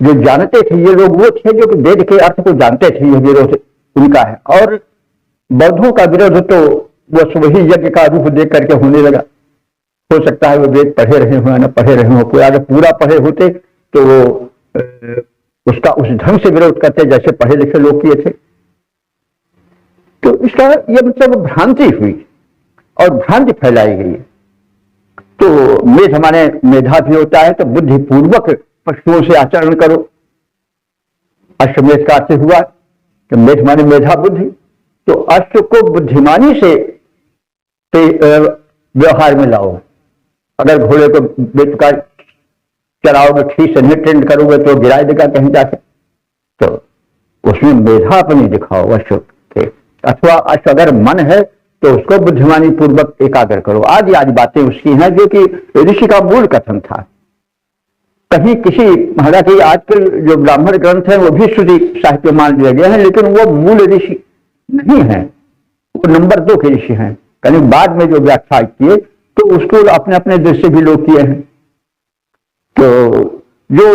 जो जानते थे ये लोग वो थे जो कि वेद के अर्थ को जानते थे, ये विरोध उनका है। और बौद्धों का विरोध तो वो वही यज्ञ का रूप देख करके होने लगा। हो सकता है वो वेद पढ़े रहे हो या न पढ़े रहे हो, अगर पूरा पढ़े होते तो वो उसका उस ढंग से विरोध करते जैसे पढ़े लिखे लोग किए थे। तो इसका ये मतलब भ्रांति हुई और भ्रांति फैलाई गई। तो मेध माने मेधा भी होता है, तो बुद्धिपूर्वक पशुओं से आचरण करो। अश्वमेध का अर्थ हुआ कि मेध माने मेधा बुद्धि, तो अश्व को बुद्धिमानी से व्यवहार में लाओ। अगर घोड़े को बेप्रकार चलाओगे, ठीक से नहीं ट्रेंड करोगे तो गिरा देगा कहीं जाके। तो उसमें मेधा अपनी दिखाओ अश्व के, अथवा अश्व अगर मन है तो उसको बुद्धिमानी पूर्वक एकाग्र करो। आदि आदि बातें उसकी हैं जो कि ऋषि का मूल कथन था। कहीं किसी हालांकि आजकल जो ब्राह्मण ग्रंथ है वो भी श्रुति साहित्य मान लिया गया है, लेकिन वो मूल ऋषि नहीं है, वो नंबर 2 के ऋषि हैं। कहीं बाद में जो व्याख्या किए तो उसको अपने अपने दृष्टि भी लोग किए हैं। तो जो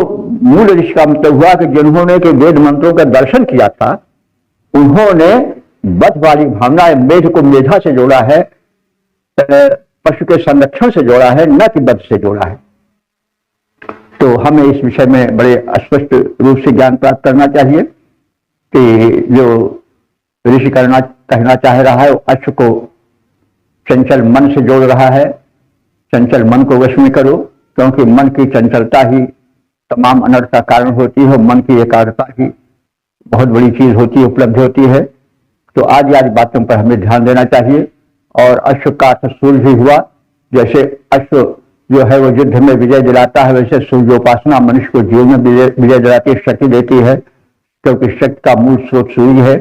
मूल ऋषि का मतलब हुआ कि जिन्होंने के वेद मंत्रों का दर्शन किया था, उन्होंने वध वाली भावना मेध को मेधा से जोड़ा है, पशु के संरक्षण से जोड़ा है, न कि वध से जोड़ा है। तो हमें इस विषय में बड़े स्पष्ट रूप से ज्ञान प्राप्त करना चाहिए कि जो ऋषि कहना चाह रहा है, अश्व को चंचल मन से जोड़ रहा है। चंचल मन को वश में करो, क्योंकि मन की चंचलता ही तमाम अनर्थ का कारण होती है। मन की एकाग्रता ही बहुत बड़ी चीज होती है, उपलब्ध होती है। तो आदि आदि बातों पर हमें ध्यान देना चाहिए। और अश्व का अर्थ सूर्य भी हुआ। जैसे अश्व जो है वो युद्ध में विजय दिलाता है, वैसे सूर्योपासना मनुष्य को जीवन में विजय दिलाती है, शक्ति देती है, क्योंकि शक्ति का मूल स्रोत सूर्य है।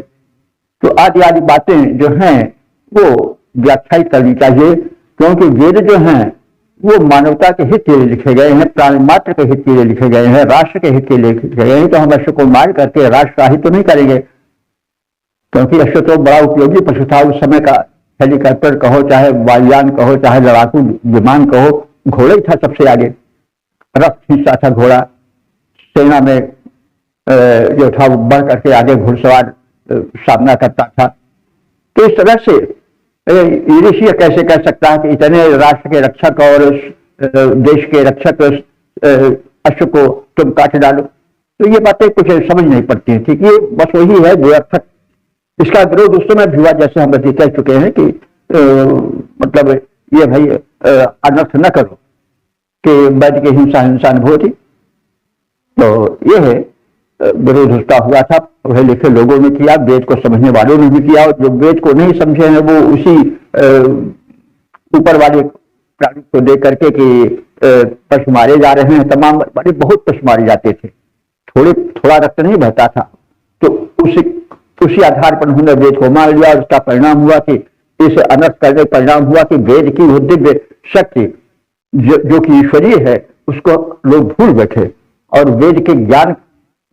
तो आदि आदि बातें जो हैं वो व्याख्यायित करनी चाहिए, क्योंकि वेद जो हैं वो मानवता के हित के लिए लिखे गए हैं, प्राणी मात्र के हित के लिए लिखे गए हैं, राष्ट्र के हित के लिए लिखे गए हैं। तो हम अश्व को मार करके राष्ट्र का हित तो नहीं करेंगे, क्योंकि अश्व तो बड़ा उपयोगी पशु था उस समय का। हेलीकॉप्टर कहो, चाहे वायुयान कहो, चाहे लड़ाकू विमान कहो, घोड़ा ही था सबसे आगे। रथ खींचता था घोड़ा, सेना में जो था वो बढ़ करके आगे घुड़सवार सामना करता था। तो इस तरह से ऋषि कैसे कह सकता है कि इतने राष्ट्र के रक्षक और देश के रक्षक अश्व को तुम काट डालो? तो ये बातें कुछ समझ नहीं पड़ती हैं। ठीक, ये बस वही है व्यर्थक। इसका विरोध उस समय भी हुआ, जैसे हम बता कह चुके हैं कि मतलब ये भाई अनर्थ न करो कि वैद्य की हिंसा हिंसा न होती। तो ये है विरोध उसका हुआ था, पढ़े लिखे लोगों ने किया, वेद को समझने वालों ने भी किया, और जो वेद को नहीं समझे हैं वो उसी ऊपर वाले प्रारूप को दे करके कि पशु मारे जा रहे हैं, तमाम बड़े बहुत पशु मारे जाते थे, थोड़ा रक्त नहीं बहता था। तो उसी आधार पर उन्होंने वेद को मान लिया, और उसका परिणाम हुआ कि इस अनर्थ करने परिणाम हुआ कि वेद की वो दिव्य शक्ति जो कि ईश्वरीय है उसको लोग भूल बैठे, और वेद के ज्ञान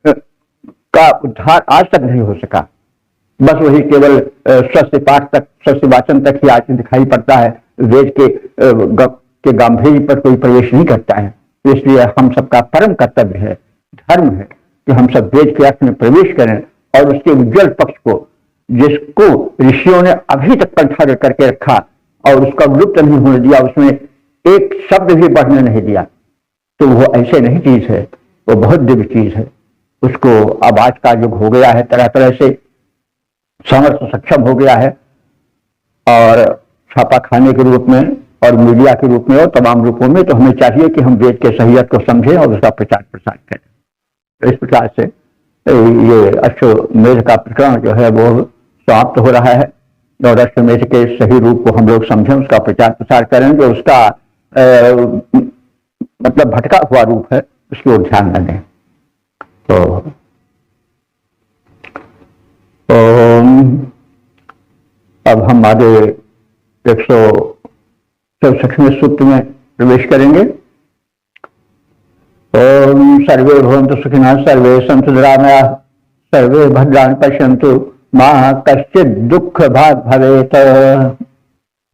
का उद्धार आज तक नहीं हो सका। बस वही केवल स्वस्थ पाठ तक, स्वस्थ वाचन तक ही आज दिखाई पड़ता है, वेद के गांधीर्य पर कोई प्रवेश नहीं करता है। इसलिए हम सबका परम कर्तव्य है, धर्म है कि हम सब वेद के अर्थ में प्रवेश करें, और उसके उज्जवल पक्ष को, जिसको ऋषियों ने अभी तक कंठा करके रखा और उसका लुप्त नहीं होने दिया, उसमें एक शब्द भी बढ़ने नहीं दिया, तो वो ऐसे नहीं चीज है, वो बहुत दिव्य चीज है। उसको अब आज का युग हो गया है, तरह तरह से समर्थ सक्षम हो गया है, और छापा खाने के रूप में और मीडिया के रूप में और तमाम रूपों में, तो हमें चाहिए कि हम वेद के सही अर्थ को समझें और उसका प्रचार प्रसार करें। तो इस प्रकार से ये अश्वमेध का प्रकरण जो है वो समाप्त हो रहा है, और अश्वमेध के सही रूप को हम लोग समझें, उसका प्रचार प्रसार करें, जो उसका मतलब भटका हुआ रूप है उसकी ओर ध्यान न दें। तो अब हम आगे 164वें सूक्त में प्रवेश करेंगे। ओम सर्वे भवन्तु सुखिनः, सर्वे सन्तु निरामयाः, सर्वे भद्राणि पश्यन्तु, मा कश्चित् दुःख भाग् भवेत्।